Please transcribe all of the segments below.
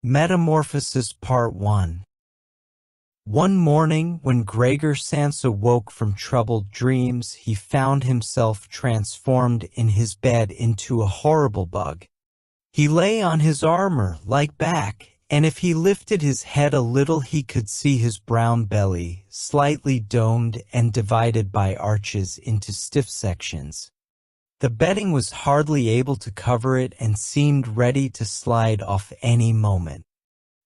Metamorphosis Part 1. One morning, when Gregor Samsa woke from troubled dreams, he found himself transformed in his bed into a horrible bug. He lay on his armor-like back, and if he lifted his head a little he could see his brown belly, slightly domed and divided by arches into stiff sections. The bedding was hardly able to cover it and seemed ready to slide off any moment.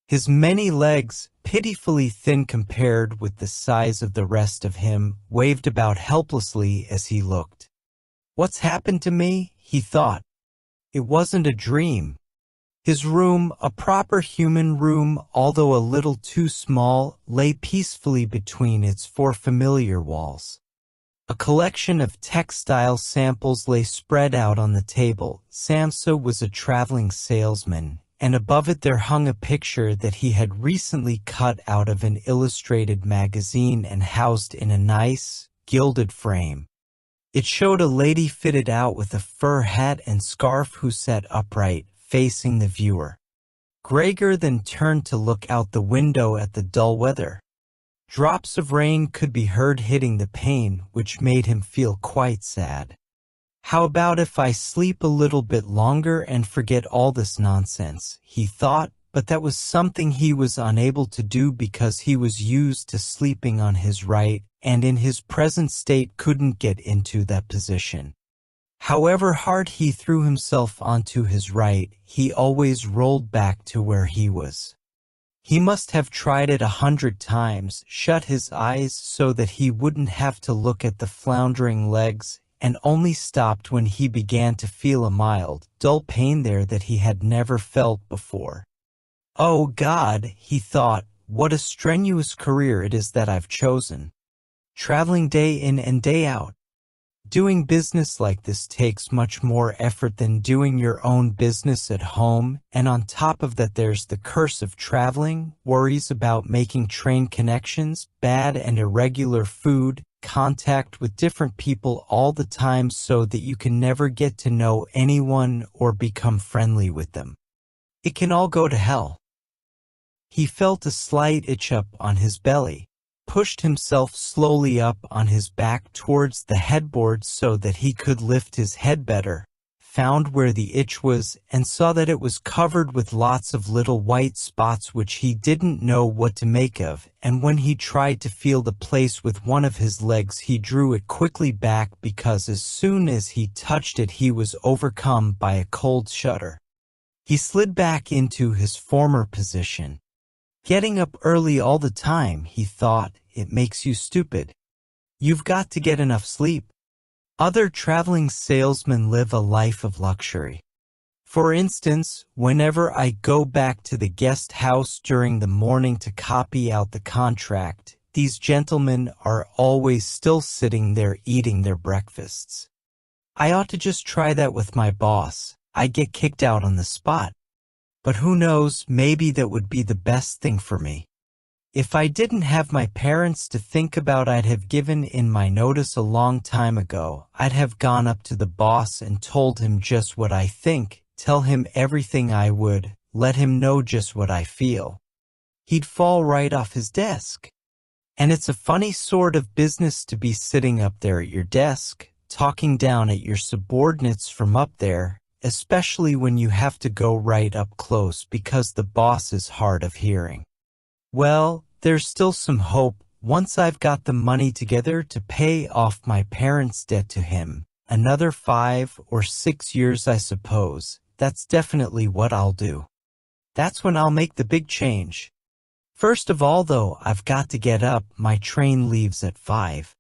His many legs, pitifully thin compared with the size of the rest of him, waved about helplessly as he looked. "What's happened to me?" he thought. It wasn't a dream. His room, a proper human room, although a little too small, lay peacefully between its four familiar walls. A collection of textile samples lay spread out on the table. Samsa was a traveling salesman, and above it there hung a picture that he had recently cut out of an illustrated magazine and housed in a nice, gilded frame. It showed a lady fitted out with a fur hat and scarf who sat upright, facing the viewer. Gregor then turned to look out the window at the dull weather. Drops of rain could be heard hitting the pane, which made him feel quite sad. "How about if I sleep a little bit longer and forget all this nonsense?" he thought, but that was something he was unable to do because he was used to sleeping on his right, and in his present state couldn't get into that position. However hard he threw himself onto his right, he always rolled back to where he was. He must have tried it 100 times, shut his eyes so that he wouldn't have to look at the floundering legs, and only stopped when he began to feel a mild, dull pain there that he had never felt before. "Oh God," he thought, "what a strenuous career it is that I've chosen. Traveling day in and day out. Doing business like this takes much more effort than doing your own business at home, and on top of that there's the curse of traveling, worries about making train connections, bad and irregular food, contact with different people all the time so that you can never get to know anyone or become friendly with them. It can all go to hell." He felt a slight itch up on his belly, pushed himself slowly up on his back towards the headboard so that he could lift his head better, found where the itch was, and saw that it was covered with lots of little white spots which he didn't know what to make of, and when he tried to feel the place with one of his legs he drew it quickly back because as soon as he touched it he was overcome by a cold shudder. He slid back into his former position. "Getting up early all the time," he thought, "it makes you stupid. You've got to get enough sleep. Other traveling salesmen live a life of luxury. For instance, whenever I go back to the guest house during the morning to copy out the contract, these gentlemen are always still sitting there eating their breakfasts. I ought to just try that with my boss. I get kicked out on the spot. But who knows, maybe that would be the best thing for me. If I didn't have my parents to think about, I'd have given in my notice a long time ago. I'd have gone up to the boss and told him just what I think, tell him everything I would, let him know just what I feel. He'd fall right off his desk. And it's a funny sort of business to be sitting up there at your desk, talking down at your subordinates from up there, especially when you have to go right up close because the boss is hard of hearing. Well, there's still some hope. Once I've got the money together to pay off my parents' debt to him, another 5 or 6 years I suppose, that's definitely what I'll do. That's when I'll make the big change. First of all though, I've got to get up, my train leaves at 5.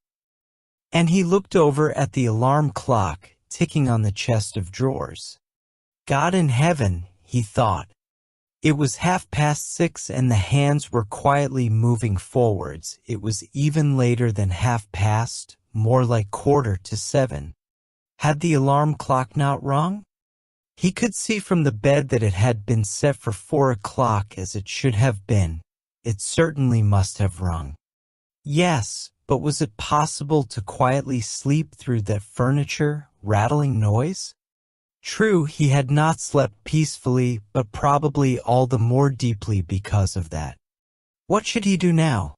And he looked over at the alarm clock, ticking on the chest of drawers. God in heaven, he thought. It was 6:30 and the hands were quietly moving forwards. It was even later than 6:30, more like 6:45. Had the alarm clock not rung? He could see from the bed that it had been set for 4 o'clock as it should have been. It certainly must have rung. Yes, but was it possible to quietly sleep through that furniture rattling noise? True, he had not slept peacefully, but probably all the more deeply because of that. What should he do now?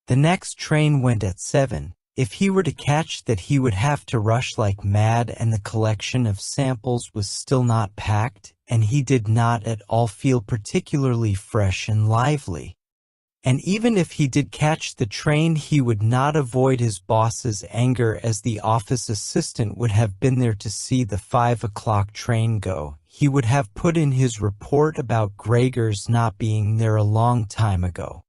The next train went at 7. If he were to catch that, he would have to rush like mad, and the collection of samples was still not packed, and he did not at all feel particularly fresh and lively. And even if he did catch the train, he would not avoid his boss's anger, as the office assistant would have been there to see the 5 o'clock train go. He would have put in his report about Gregor's not being there a long time ago.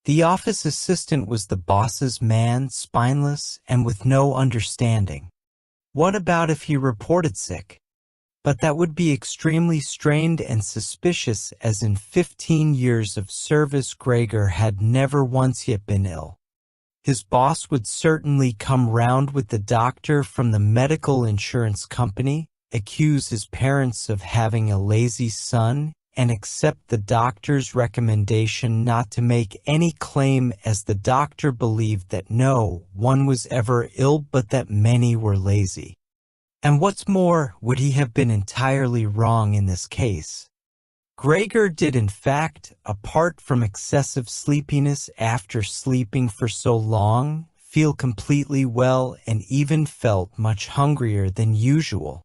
The office assistant was the boss's man, spineless and with no understanding. What about if he reported sick? But that would be extremely strained and suspicious, as in 15 years of service Gregor had never once yet been ill. His boss would certainly come round with the doctor from the medical insurance company, accuse his parents of having a lazy son, and accept the doctor's recommendation not to make any claim, as the doctor believed that no one was ever ill but that many were lazy. And what's more, would he have been entirely wrong in this case? Gregor did in fact, apart from excessive sleepiness after sleeping for so long, feel completely well, and even felt much hungrier than usual.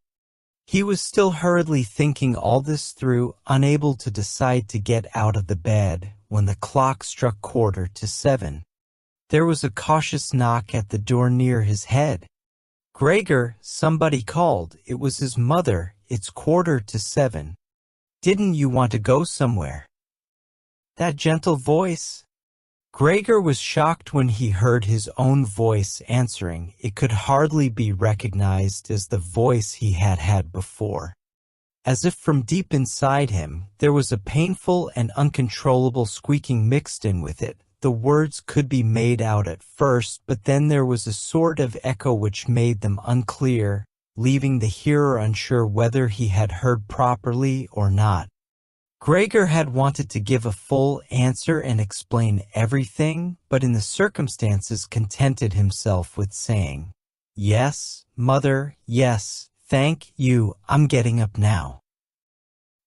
He was still hurriedly thinking all this through, unable to decide to get out of the bed, when the clock struck 7:15. There was a cautious knock at the door near his head. "Gregor," somebody called. It was his mother. "It's 7:15. Didn't you want to go somewhere?" That gentle voice. Gregor was shocked when he heard his own voice answering. It could hardly be recognized as the voice he had had before. As if from deep inside him, there was a painful and uncontrollable squeaking mixed in with it. The words could be made out at first, but then there was a sort of echo which made them unclear, leaving the hearer unsure whether he had heard properly or not. Gregor had wanted to give a full answer and explain everything, but in the circumstances contented himself with saying, "Yes, Mother, yes, thank you, I'm getting up now."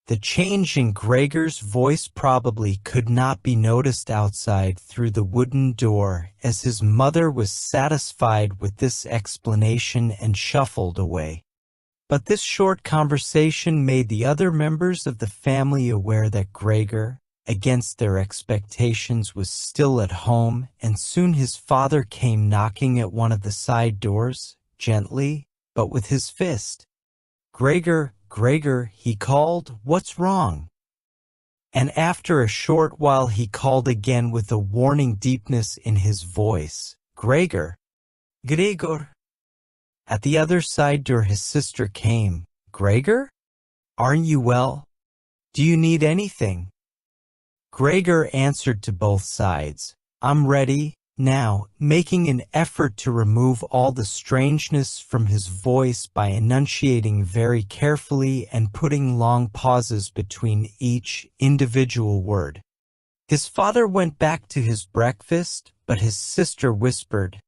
The change in Gregor's voice probably could not be noticed outside through the wooden door, as his mother was satisfied with this explanation and shuffled away. But this short conversation made the other members of the family aware that Gregor, against their expectations, was still at home, and soon his father came knocking at one of the side doors, gently, but with his fist. "Gregor, Gregor," he called, "what's wrong?" And after a short while he called again with a warning deepness in his voice, "Gregor, Gregor." At the other side door his sister came. "Gregor? Aren't you well? Do you need anything?" Gregor answered to both sides, "I'm ready, now," making an effort to remove all the strangeness from his voice by enunciating very carefully and putting long pauses between each individual word. His father went back to his breakfast, but his sister whispered,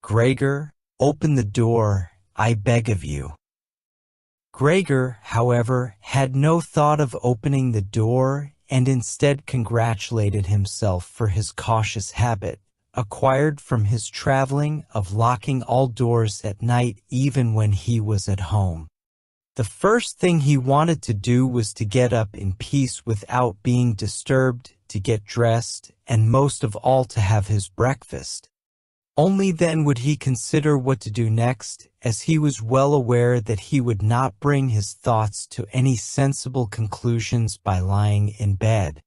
"Gregor, open the door, I beg of you." Gregor, however, had no thought of opening the door, and instead congratulated himself for his cautious habit, acquired from his traveling, of locking all doors at night even when he was at home. The first thing he wanted to do was to get up in peace without being disturbed, to get dressed, and most of all to have his breakfast. Only then would he consider what to do next, as he was well aware that he would not bring his thoughts to any sensible conclusions by lying in bed.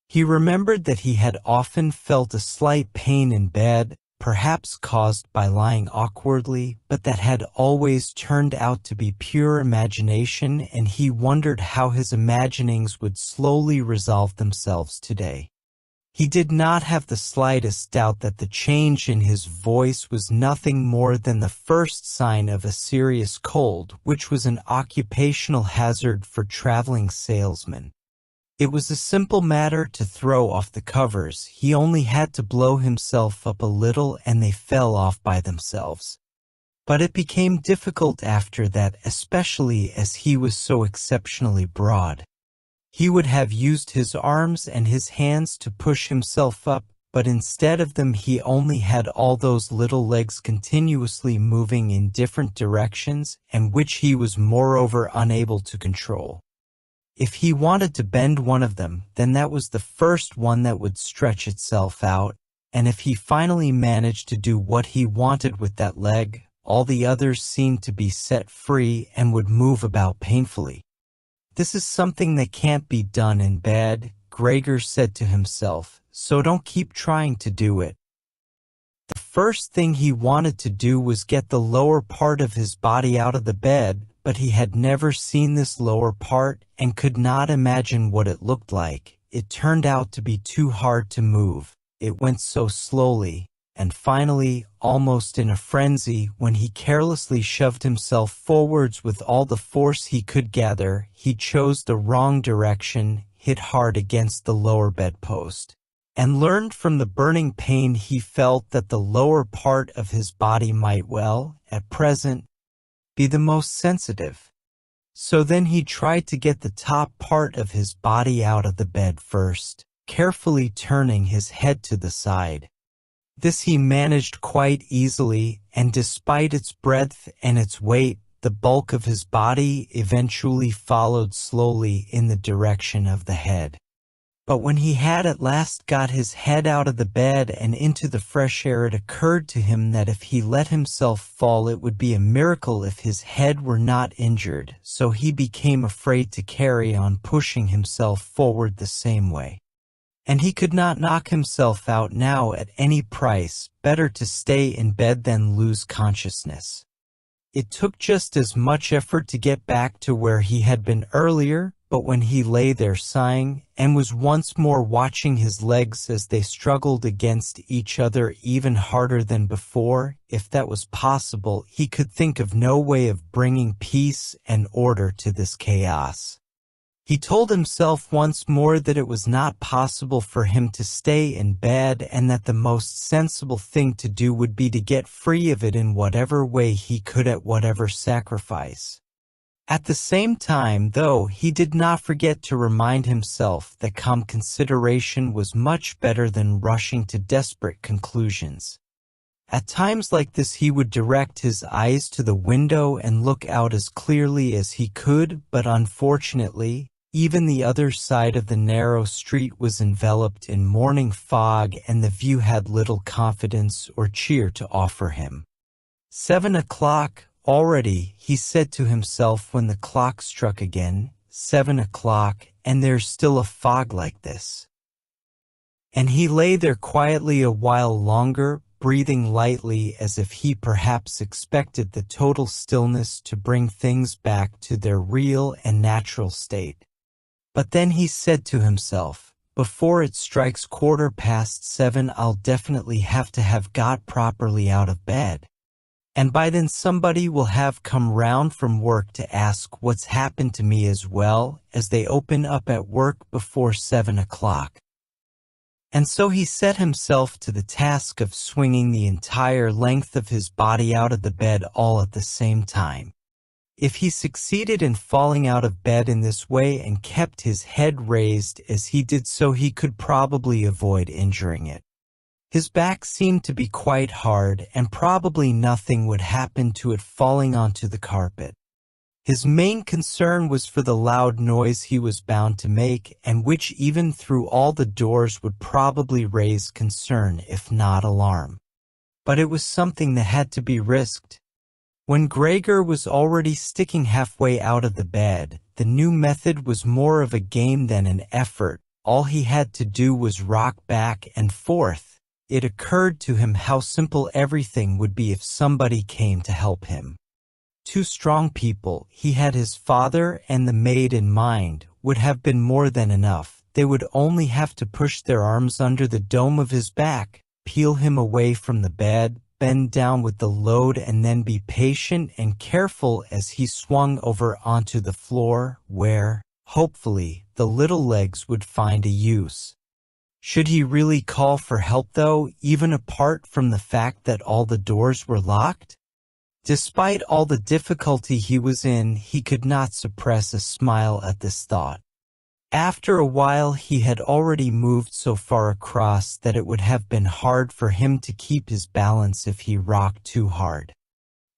He remembered that he had often felt a slight pain in bed, perhaps caused by lying awkwardly, but that had always turned out to be pure imagination, and he wondered how his imaginings would slowly resolve themselves today. He did not have the slightest doubt that the change in his voice was nothing more than the first sign of a serious cold, which was an occupational hazard for traveling salesmen. It was a simple matter to throw off the covers. He only had to blow himself up a little and they fell off by themselves. But it became difficult after that, especially as he was so exceptionally broad. He would have used his arms and his hands to push himself up, but instead of them he only had all those little legs continuously moving in different directions, and which he was moreover unable to control. If he wanted to bend one of them, then that was the first one that would stretch itself out, and if he finally managed to do what he wanted with that leg, all the others seemed to be set free and would move about painfully. This is something that can't be done in bed, Gregor said to himself, so don't keep trying to do it. The first thing he wanted to do was get the lower part of his body out of the bed, but he had never seen this lower part and could not imagine what it looked like. It turned out to be too hard to move. It went so slowly, and finally, almost in a frenzy, when he carelessly shoved himself forwards with all the force he could gather, he chose the wrong direction, hit hard against the lower bedpost, and learned from the burning pain he felt that the lower part of his body might well, at present, be the most sensitive. So then he tried to get the top part of his body out of the bed first, carefully turning his head to the side. This he managed quite easily, and despite its breadth and its weight, the bulk of his body eventually followed slowly in the direction of the head. But when he had at last got his head out of the bed and into the fresh air, it occurred to him that if he let himself fall, it would be a miracle if his head were not injured, so he became afraid to carry on pushing himself forward the same way. And he could not knock himself out now at any price, better to stay in bed than lose consciousness. It took just as much effort to get back to where he had been earlier, but when he lay there sighing, and was once more watching his legs as they struggled against each other even harder than before, if that was possible, he could think of no way of bringing peace and order to this chaos. He told himself once more that it was not possible for him to stay in bed, and that the most sensible thing to do would be to get free of it in whatever way he could at whatever sacrifice. At the same time, though, he did not forget to remind himself that calm consideration was much better than rushing to desperate conclusions. At times like this he would direct his eyes to the window and look out as clearly as he could, but unfortunately, even the other side of the narrow street was enveloped in morning fog, and the view had little confidence or cheer to offer him. 7 o'clock already, he said to himself when the clock struck again. 7 o'clock, and there's still a fog like this. And he lay there quietly a while longer, breathing lightly as if he perhaps expected the total stillness to bring things back to their real and natural state. But then he said to himself, before it strikes 7:15, I'll definitely have to have got properly out of bed. And by then somebody will have come round from work to ask what's happened to me, as well as they open up at work before 7 o'clock. And so he set himself to the task of swinging the entire length of his body out of the bed all at the same time. If he succeeded in falling out of bed in this way and kept his head raised as he did so, he could probably avoid injuring it. His back seemed to be quite hard, and probably nothing would happen to it falling onto the carpet. His main concern was for the loud noise he was bound to make, and which even through all the doors would probably raise concern if not alarm. But it was something that had to be risked. When Gregor was already sticking halfway out of the bed, the new method was more of a game than an effort. All he had to do was rock back and forth. It occurred to him how simple everything would be if somebody came to help him. 2 strong people, he had his father and the maid in mind, would have been more than enough. They would only have to push their arms under the dome of his back, peel him away from the bed, bend down with the load, and then be patient and careful as he swung over onto the floor, where, hopefully, the little legs would find a use. Should he really call for help, though, even apart from the fact that all the doors were locked? Despite all the difficulty he was in, he could not suppress a smile at this thought. After a while he had already moved so far across that it would have been hard for him to keep his balance if he rocked too hard.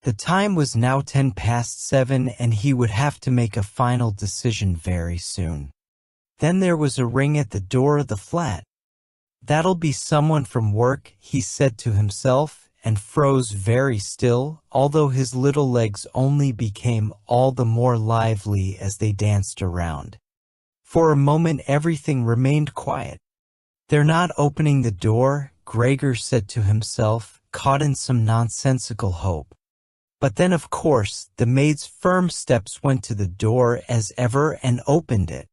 The time was now 7:10 and he would have to make a final decision very soon. Then there was a ring at the door of the flat. "That'll be someone from work," he said to himself, and froze very still, although his little legs only became all the more lively as they danced around. For a moment everything remained quiet. "They're not opening the door," Gregor said to himself, caught in some nonsensical hope. But then of course the maid's firm steps went to the door as ever and opened it.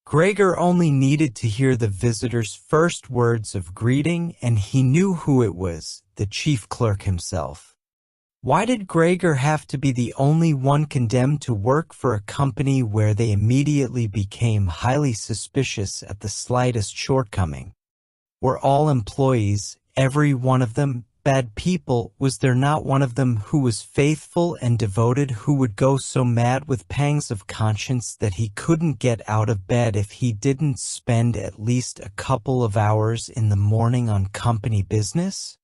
Gregor only needed to hear the visitor's first words of greeting and he knew who it was, the chief clerk himself. Why did Gregor have to be the only one condemned to work for a company where they immediately became highly suspicious at the slightest shortcoming? Were all employees, every one of them, bad people? Was there not one of them who was faithful and devoted, who would go so mad with pangs of conscience that he couldn't get out of bed if he didn't spend at least a couple of hours in the morning on company business?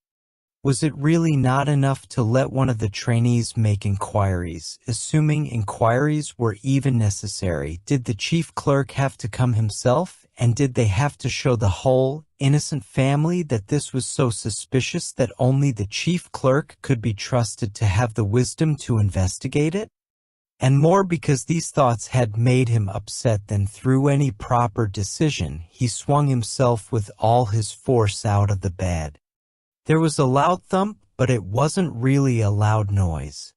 Was it really not enough to let one of the trainees make inquiries, assuming inquiries were even necessary? Did the chief clerk have to come himself, and did they have to show the whole innocent family that this was so suspicious that only the chief clerk could be trusted to have the wisdom to investigate it? And more because these thoughts had made him upset than through any proper decision, he swung himself with all his force out of the bed. There was a loud thump, but it wasn't really a loud noise.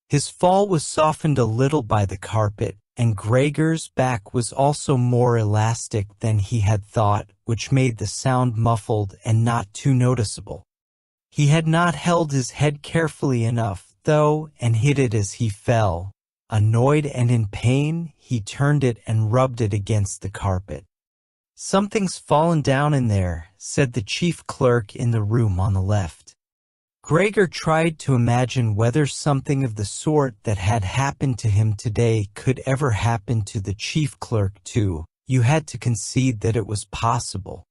His fall was softened a little by the carpet, and Gregor's back was also more elastic than he had thought, which made the sound muffled and not too noticeable. He had not held his head carefully enough, though, and hit it as he fell. Annoyed and in pain, he turned it and rubbed it against the carpet. "Something's fallen down in there," said the chief clerk in the room on the left. Gregor tried to imagine whether something of the sort that had happened to him today could ever happen to the chief clerk too. You had to concede that it was possible.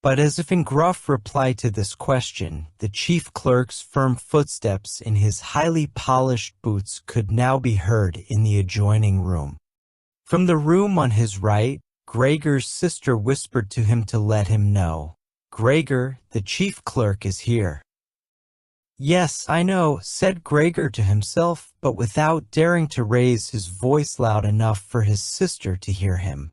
But as if in gruff reply to this question, the chief clerk's firm footsteps in his highly polished boots could now be heard in the adjoining room. From the room on his right, Gregor's sister whispered to him to let him know. "Gregor, the chief clerk is here." "Yes, I know," said Gregor to himself, but without daring to raise his voice loud enough for his sister to hear him.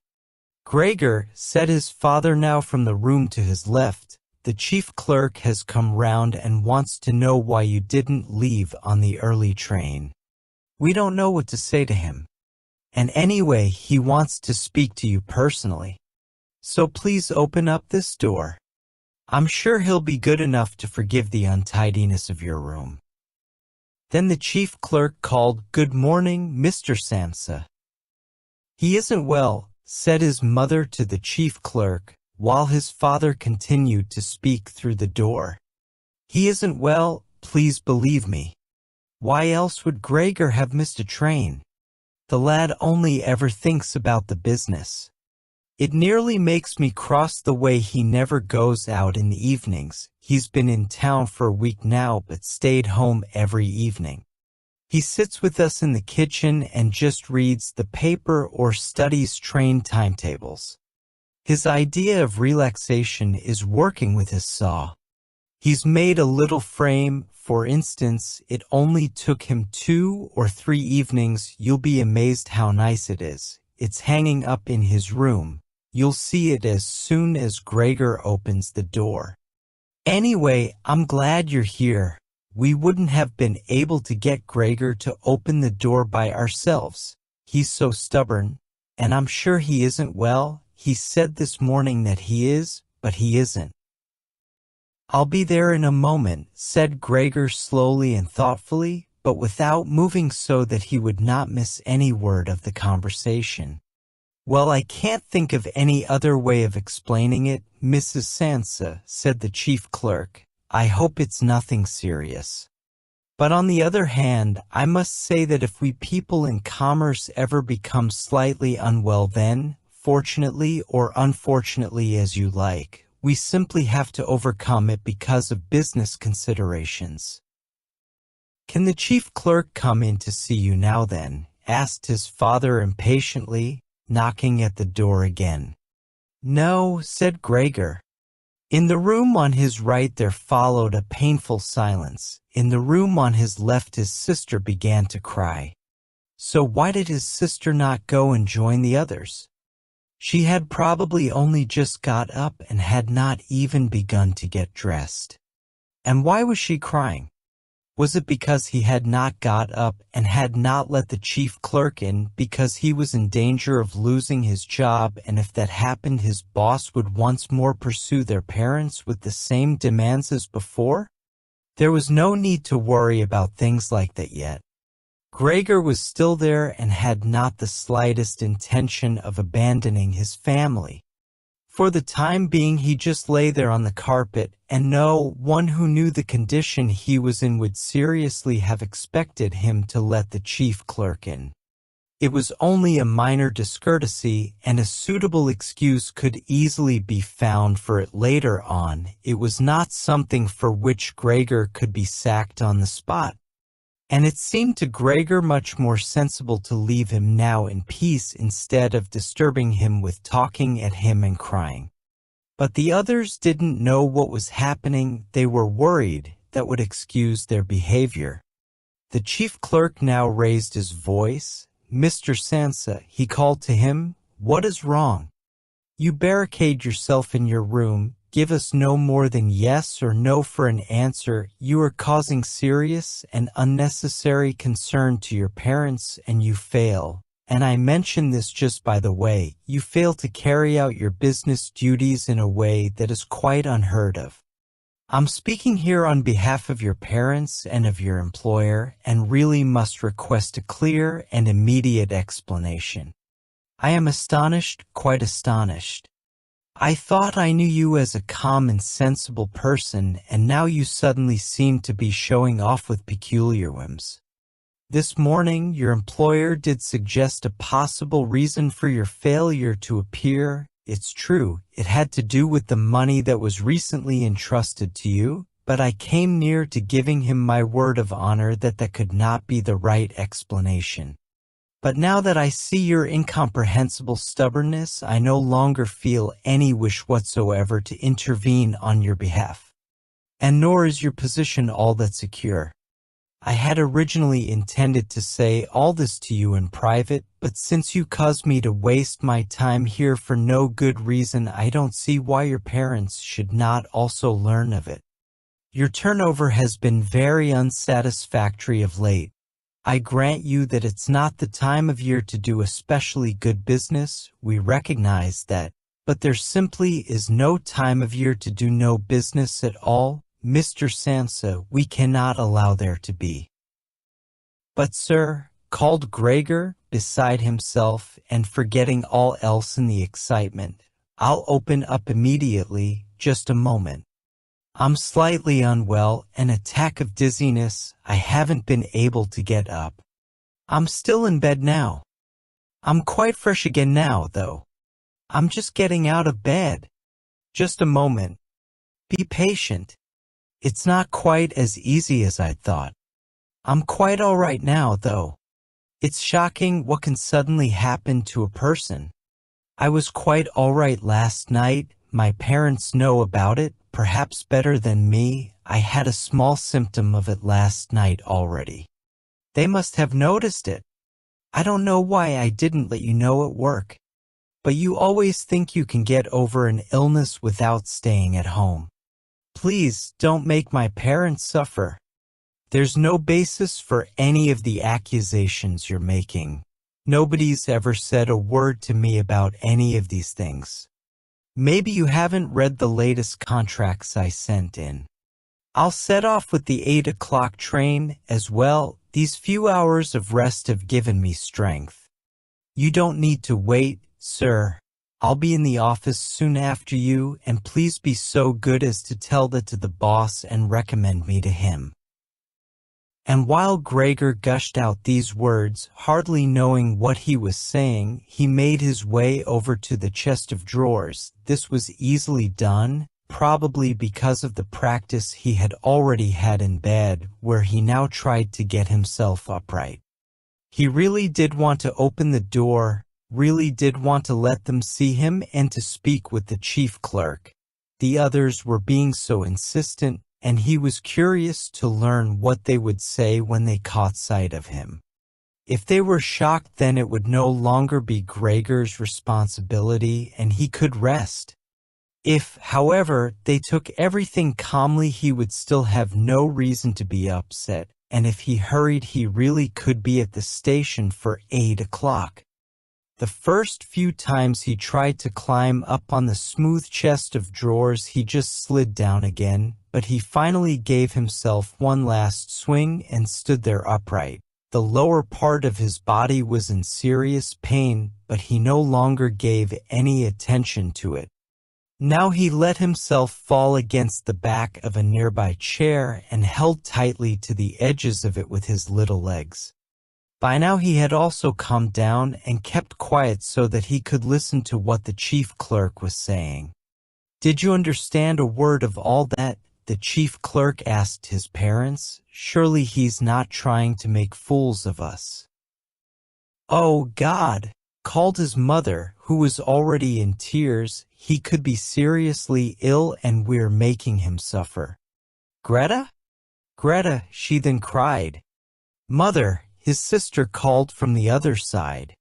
"Gregor," said his father now from the room to his left, "the chief clerk has come round and wants to know why you didn't leave on the early train. We don't know what to say to him. And anyway, he wants to speak to you personally. So please open up this door. I'm sure he'll be good enough to forgive the untidiness of your room." Then the chief clerk called, "Good morning, Mr. Samsa." "He isn't well," said his mother to the chief clerk, while his father continued to speak through the door. "He isn't well, please believe me. Why else would Gregor have missed a train? The lad only ever thinks about the business. It nearly makes me cross the way he never goes out in the evenings. He's been in town for a week now but stayed home every evening. He sits with us in the kitchen and just reads the paper or studies train timetables. His idea of relaxation is working with his saw. He's made a little frame, for instance. It only took him 2 or 3 evenings. You'll be amazed how nice it is. It's hanging up in his room. You'll see it as soon as Gregor opens the door. Anyway, I'm glad you're here. We wouldn't have been able to get Gregor to open the door by ourselves. He's so stubborn, and I'm sure he isn't well. He said this morning that he is, but he isn't." "I'll be there in a moment," said Gregor slowly and thoughtfully, but without moving so that he would not miss any word of the conversation. "Well, I can't think of any other way of explaining it, Mrs. Sansa," said the chief clerk. "I hope it's nothing serious." But on the other hand, I must say that if we people in commerce ever become slightly unwell, then, fortunately or unfortunately as you like, we simply have to overcome it because of business considerations. Can the chief clerk come in to see you now then? Asked his father impatiently, knocking at the door again. No, said Gregor. In the room on his right there followed a painful silence. In the room on his left his sister began to cry. So why did his sister not go and join the others? She had probably only just got up and had not even begun to get dressed. And why was she crying? Was it because he had not got up and had not let the chief clerk in because he was in danger of losing his job, and if that happened his boss would once more pursue their parents with the same demands as before? There was no need to worry about things like that yet. Gregor was still there and had not the slightest intention of abandoning his family. For the time being he just lay there on the carpet, and no one who knew the condition he was in would seriously have expected him to let the chief clerk in. It was only a minor discourtesy, and a suitable excuse could easily be found for it later on. It was not something for which Gregor could be sacked on the spot. And it seemed to Gregor much more sensible to leave him now in peace instead of disturbing him with talking at him and crying. But the others didn't know what was happening. They were worried that would excuse their behavior. The chief clerk now raised his voice. Mr. Sansa, he called to him, what is wrong? You barricade yourself in your room. Give us no more than yes or no for an answer. You are causing serious and unnecessary concern to your parents, and you fail. And I mention this just by the way, you fail to carry out your business duties in a way that is quite unheard of. I'm speaking here on behalf of your parents and of your employer, and really must request a clear and immediate explanation. I am astonished, quite astonished. I thought I knew you as a calm and sensible person, and now you suddenly seem to be showing off with peculiar whims. This morning your employer did suggest a possible reason for your failure to appear. It's true, it had to do with the money that was recently entrusted to you, but I came near to giving him my word of honor that that could not be the right explanation. But now that I see your incomprehensible stubbornness, I no longer feel any wish whatsoever to intervene on your behalf. And nor is your position all that secure. I had originally intended to say all this to you in private, but since you caused me to waste my time here for no good reason, I don't see why your parents should not also learn of it. Your turnover has been very unsatisfactory of late. I grant you that it's not the time of year to do especially good business, we recognize that, but there simply is no time of year to do no business at all, Mr. Sansa, we cannot allow there to be. But sir, called Gregor, beside himself and forgetting all else in the excitement, I'll open up immediately, just a moment. I'm slightly unwell, an attack of dizziness, I haven't been able to get up. I'm still in bed now. I'm quite fresh again now, though. I'm just getting out of bed. Just a moment. Be patient. It's not quite as easy as I thought. I'm quite all right now, though. It's shocking what can suddenly happen to a person. I was quite all right last night. My parents know about it, perhaps better than me. I had a small symptom of it last night already. They must have noticed it. I don't know why I didn't let you know at work. But you always think you can get over an illness without staying at home. Please don't make my parents suffer. There's no basis for any of the accusations you're making. Nobody's ever said a word to me about any of these things. Maybe you haven't read the latest contracts I sent in. I'll set off with the 8 o'clock train as well. These few hours of rest have given me strength. You don't need to wait, sir. I'll be in the office soon after you, and please be so good as to tell that to the boss and recommend me to him. And while Gregor gushed out these words, hardly knowing what he was saying, he made his way over to the chest of drawers. This was easily done, probably because of the practice he had already had in bed, where he now tried to get himself upright. He really did want to open the door, really did want to let them see him and to speak with the chief clerk. The others were being so insistent, and he was curious to learn what they would say when they caught sight of him. If they were shocked, then it would no longer be Gregor's responsibility and he could rest. If, however, they took everything calmly, he would still have no reason to be upset, and if he hurried, he really could be at the station for 8 o'clock. The first few times he tried to climb up on the smooth chest of drawers, he just slid down again, but he finally gave himself one last swing and stood there upright. The lower part of his body was in serious pain, but he no longer gave any attention to it. Now he let himself fall against the back of a nearby chair and held tightly to the edges of it with his little legs. By now he had also calmed down and kept quiet so that he could listen to what the chief clerk was saying. "Did you understand a word of all that?" the chief clerk asked his parents. "Surely he's not trying to make fools of us." "Oh, God!" called his mother, who was already in tears. "He could be seriously ill and we're making him suffer." "Greta? Greta," she then cried. "Mother," his sister called from the other side.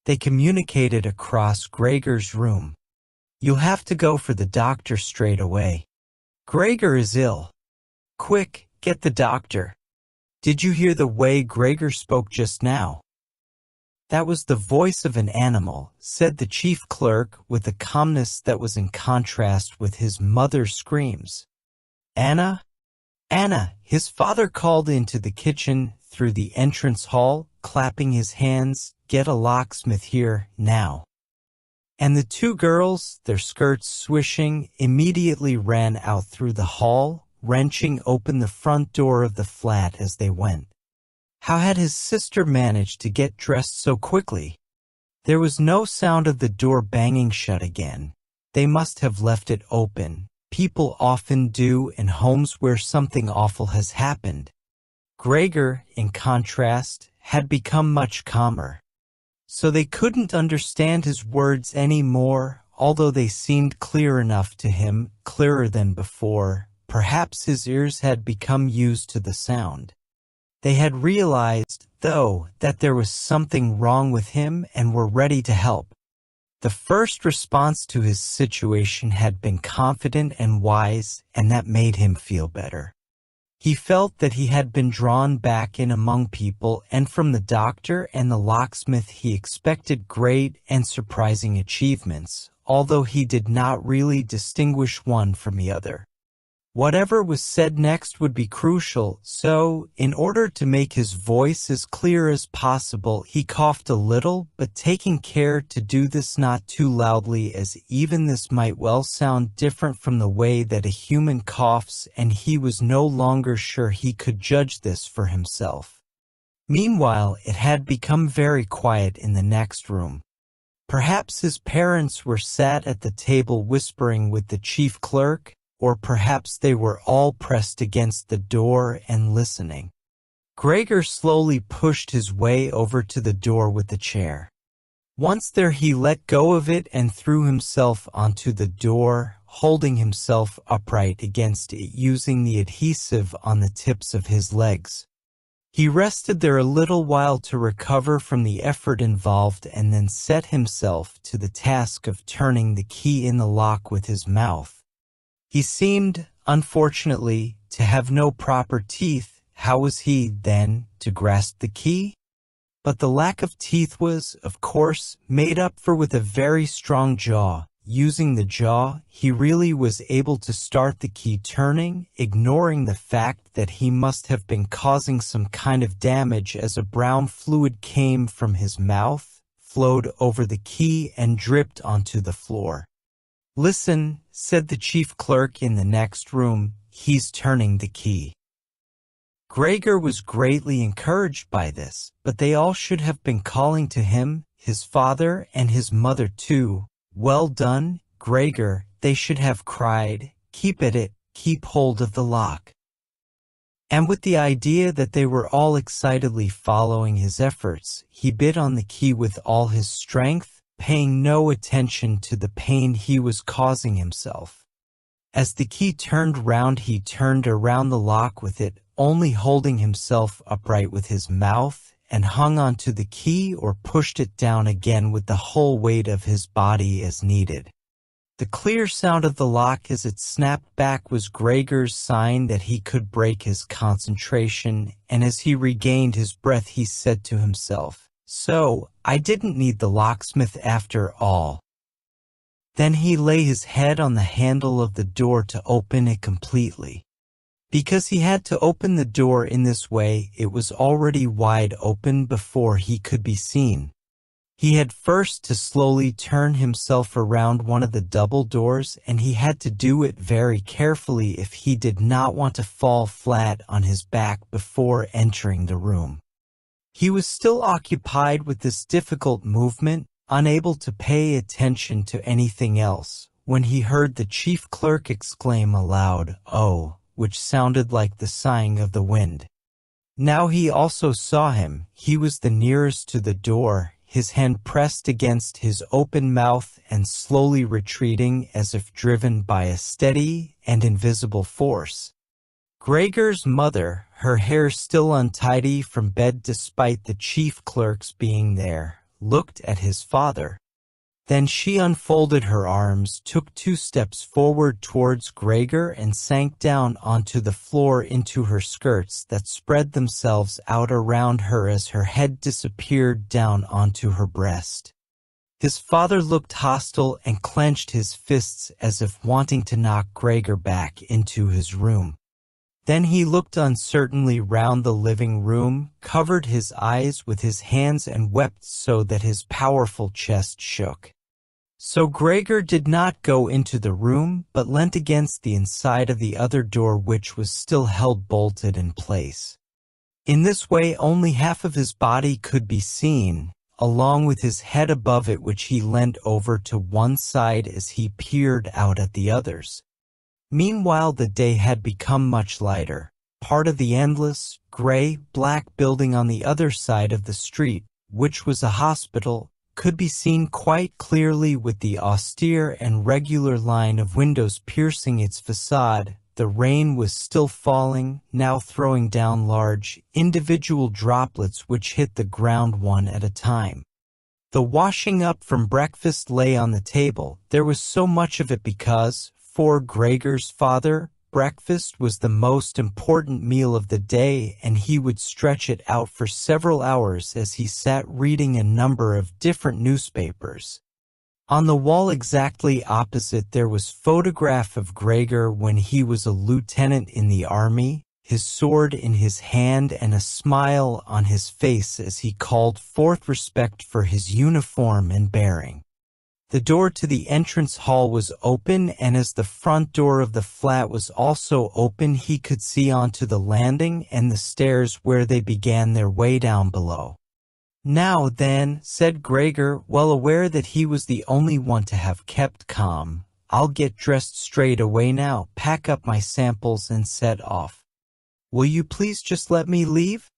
They communicated across Gregor's room. "You'll have to go for the doctor straight away. Gregor is ill. Quick, get the doctor." "Did you hear the way Gregor spoke just now?" "That was the voice of an animal," said the chief clerk with a calmness that was in contrast with his mother's screams. "Anna? Anna!" his father called into the kitchen through the entrance hall, clapping his hands. "Get a locksmith here, now." And the two girls, their skirts swishing, immediately ran out through the hall, wrenching open the front door of the flat as they went. How had his sister managed to get dressed so quickly? There was no sound of the door banging shut again. They must have left it open. People often do in homes where something awful has happened. Gregor, in contrast, had become much calmer. So they couldn't understand his words anymore, although they seemed clear enough to him, clearer than before. Perhaps his ears had become used to the sound. They had realized, though, that there was something wrong with him and were ready to help. The first response to his situation had been confident and wise, and that made him feel better. He felt that he had been drawn back in among people, and from the doctor and the locksmith he expected great and surprising achievements, although he did not really distinguish one from the other. Whatever was said next would be crucial, so, in order to make his voice as clear as possible, he coughed a little, but taking care to do this not too loudly, as even this might well sound different from the way that a human coughs, and he was no longer sure he could judge this for himself. Meanwhile, it had become very quiet in the next room. Perhaps his parents were sat at the table whispering with the chief clerk, or perhaps they were all pressed against the door and listening. Gregor slowly pushed his way over to the door with the chair. Once there, he let go of it and threw himself onto the door, holding himself upright against it using the adhesive on the tips of his legs. He rested there a little while to recover from the effort involved and then set himself to the task of turning the key in the lock with his mouth. He seemed, unfortunately, to have no proper teeth. How was he, then, to grasp the key? But the lack of teeth was, of course, made up for with a very strong jaw. Using the jaw, he really was able to start the key turning, ignoring the fact that he must have been causing some kind of damage as a brown fluid came from his mouth, flowed over the key, and dripped onto the floor. "Listen," said the chief clerk in the next room, "he's turning the key." Gregor was greatly encouraged by this, but they all should have been calling to him, his father and his mother too. "Well done, Gregor," they should have cried. "Keep at it, keep hold of the lock." And with the idea that they were all excitedly following his efforts, he bit on the key with all his strength, paying no attention to the pain he was causing himself. As the key turned round, he turned around the lock with it, only holding himself upright with his mouth, and hung onto the key or pushed it down again with the whole weight of his body as needed. The clear sound of the lock as it snapped back was Gregor's sign that he could break his concentration, and as he regained his breath he said to himself, "So, I didn't need the locksmith after all." Then he lay his head on the handle of the door to open it completely. Because he had to open the door in this way, it was already wide open before he could be seen. He had first to slowly turn himself around one of the double doors, and he had to do it very carefully if he did not want to fall flat on his back before entering the room. He was still occupied with this difficult movement, unable to pay attention to anything else, when he heard the chief clerk exclaim aloud, "Oh," which sounded like the sighing of the wind. Now he also saw him. He was the nearest to the door, his hand pressed against his open mouth and slowly retreating as if driven by a steady and invisible force. Gregor's mother, her hair still untidy from bed despite the chief clerk's being there, looked at his father. Then she unfolded her arms, took 2 steps forward towards Gregor, and sank down onto the floor into her skirts that spread themselves out around her as her head disappeared down onto her breast. His father looked hostile and clenched his fists as if wanting to knock Gregor back into his room. Then he looked uncertainly round the living room, covered his eyes with his hands and wept so that his powerful chest shook. So Gregor did not go into the room, but leant against the inside of the other door, which was still held bolted in place. In this way only half of his body could be seen, along with his head above it, which he leant over to one side as he peered out at the others. Meanwhile the day had become much lighter. Part of the endless, gray-black building on the other side of the street, which was a hospital, could be seen quite clearly with the austere and regular line of windows piercing its facade. The rain was still falling, now throwing down large, individual droplets which hit the ground one at a time. The washing up from breakfast lay on the table. There was so much of it because, for Gregor's father, breakfast was the most important meal of the day, and he would stretch it out for several hours as he sat reading a number of different newspapers. On the wall exactly opposite there was a photograph of Gregor when he was a lieutenant in the army, his sword in his hand and a smile on his face as he called forth respect for his uniform and bearing. The door to the entrance hall was open, and as the front door of the flat was also open, he could see onto the landing and the stairs where they began their way down below. "Now then," said Gregor, well aware that he was the only one to have kept calm, "I'll get dressed straight away now, pack up my samples and set off. Will you please just let me leave?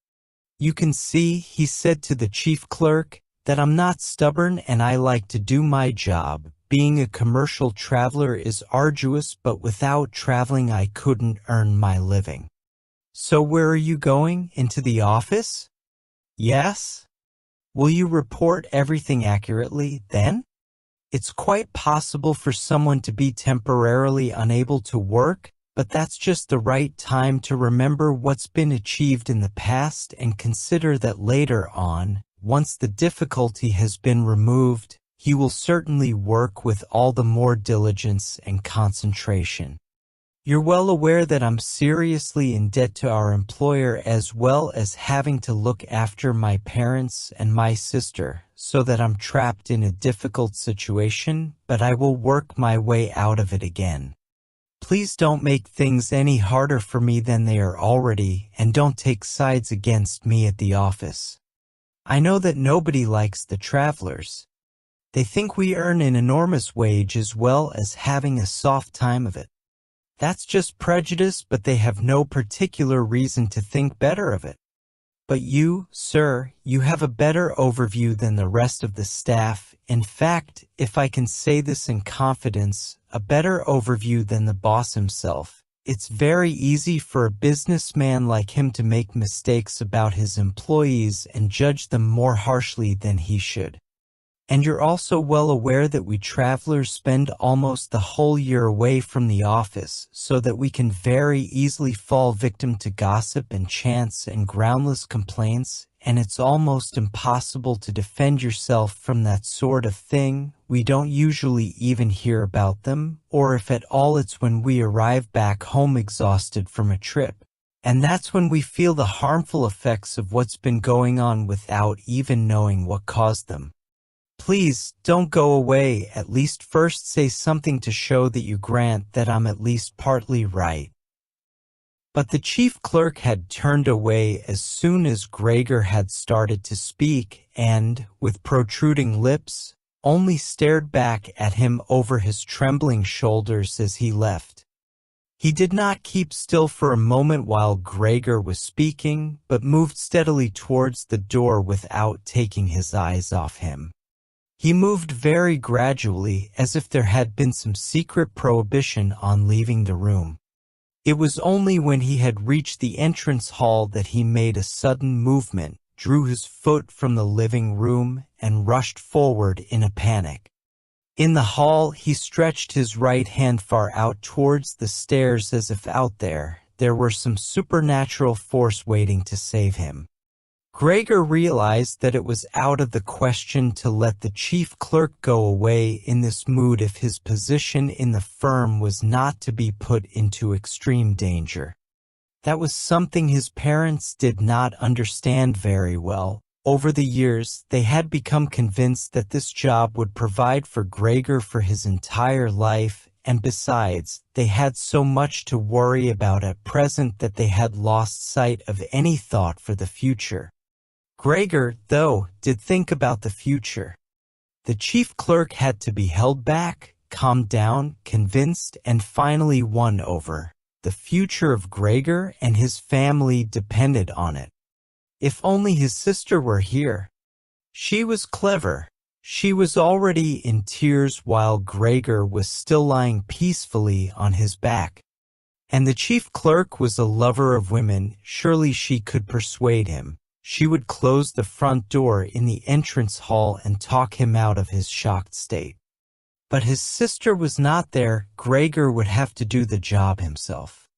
You can see," he said to the chief clerk, "that I'm not stubborn and I like to do my job. Being a commercial traveler is arduous, but without traveling I couldn't earn my living." "So where are you going? Into the office?" "Yes." "Will you report everything accurately, then?" It's quite possible for someone to be temporarily unable to work, but that's just the right time to remember what's been achieved in the past and consider that later on, once the difficulty has been removed, he will certainly work with all the more diligence and concentration. You're well aware that I'm seriously in debt to our employer, as well as having to look after my parents and my sister, so that I'm trapped in a difficult situation, but I will work my way out of it again. Please don't make things any harder for me than they are already, and don't take sides against me at the office. I know that nobody likes the travelers. They think we earn an enormous wage as well as having a soft time of it. That's just prejudice, but they have no particular reason to think better of it. But you, sir, you have a better overview than the rest of the staff. In fact, if I can say this in confidence, a better overview than the boss himself. It's very easy for a businessman like him to make mistakes about his employees and judge them more harshly than he should. And you're also well aware that we travelers spend almost the whole year away from the office, so that we can very easily fall victim to gossip and chance and groundless complaints, and it's almost impossible to defend yourself from that sort of thing. We don't usually even hear about them, or if at all it's when we arrive back home exhausted from a trip. And that's when we feel the harmful effects of what's been going on without even knowing what caused them. Please, don't go away. At least first say something to show that you grant that I'm at least partly right. But the chief clerk had turned away as soon as Gregor had started to speak and, with protruding lips, only stared back at him over his trembling shoulders as he left. He did not keep still for a moment while Gregor was speaking, but moved steadily towards the door without taking his eyes off him. He moved very gradually, as if there had been some secret prohibition on leaving the room. It was only when he had reached the entrance hall that he made a sudden movement, drew his foot from the living room, and rushed forward in a panic. In the hall, he stretched his right hand far out towards the stairs as if out there were some supernatural force waiting to save him. Gregor realized that it was out of the question to let the chief clerk go away in this mood if his position in the firm was not to be put into extreme danger. That was something his parents did not understand very well. Over the years, they had become convinced that this job would provide for Gregor for his entire life, and besides, they had so much to worry about at present that they had lost sight of any thought for the future. Gregor, though, did think about the future. The chief clerk had to be held back, calmed down, convinced, and finally won over. The future of Gregor and his family depended on it. If only his sister were here. She was clever. She was already in tears while Gregor was still lying peacefully on his back. And the chief clerk was a lover of women. Surely she could persuade him. She would close the front door in the entrance hall and talk him out of his shocked state. But his sister was not there. Gregor would have to do the job himself.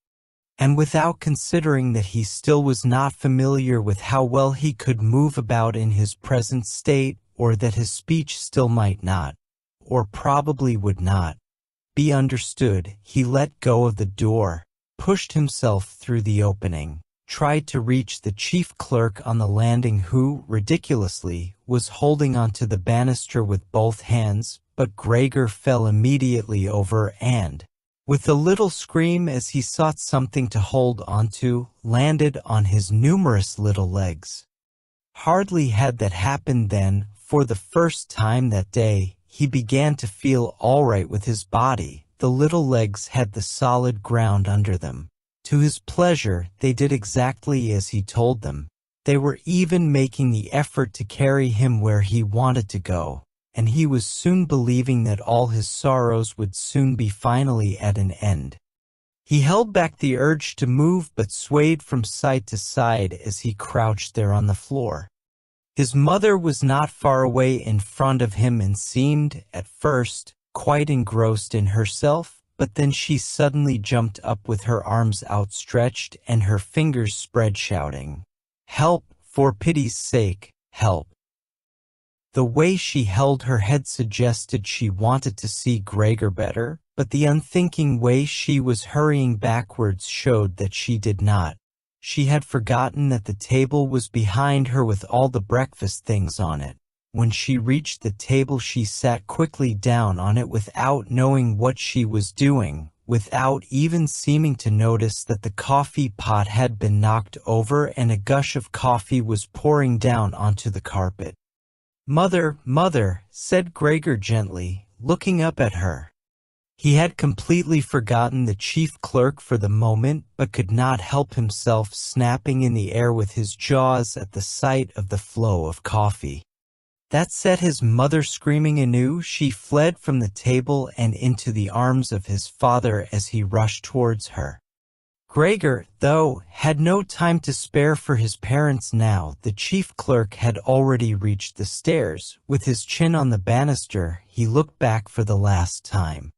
And without considering that he still was not familiar with how well he could move about in his present state, or that his speech still might not, or probably would not, be understood, he let go of the door, pushed himself through the opening, tried to reach the chief clerk on the landing who, ridiculously, was holding onto the banister with both hands, but Gregor fell immediately over and, with a little scream as he sought something to hold onto, landed on his numerous little legs. Hardly had that happened than, for the first time that day, he began to feel all right with his body. The little legs had the solid ground under them. To his pleasure, they did exactly as he told them. They were even making the effort to carry him where he wanted to go, and he was soon believing that all his sorrows would soon be finally at an end. He held back the urge to move but swayed from side to side as he crouched there on the floor. His mother was not far away in front of him and seemed, at first, quite engrossed in herself, but then she suddenly jumped up with her arms outstretched and her fingers spread, shouting, "Help, for pity's sake, help." The way she held her head suggested she wanted to see Gregor better, but the unthinking way she was hurrying backwards showed that she did not. She had forgotten that the table was behind her with all the breakfast things on it. When she reached the table, she sat quickly down on it without knowing what she was doing. without even seeming to notice that the coffee pot had been knocked over and a gush of coffee was pouring down onto the carpet. "Mother, mother," said Gregor gently, looking up at her. He had completely forgotten the chief clerk for the moment, but could not help himself snapping in the air with his jaws at the sight of the flow of coffee. That set his mother screaming anew. She fled from the table and into the arms of his father as he rushed towards her. Gregor, though, had no time to spare for his parents now. The chief clerk had already reached the stairs. With his chin on the banister, he looked back for the last time.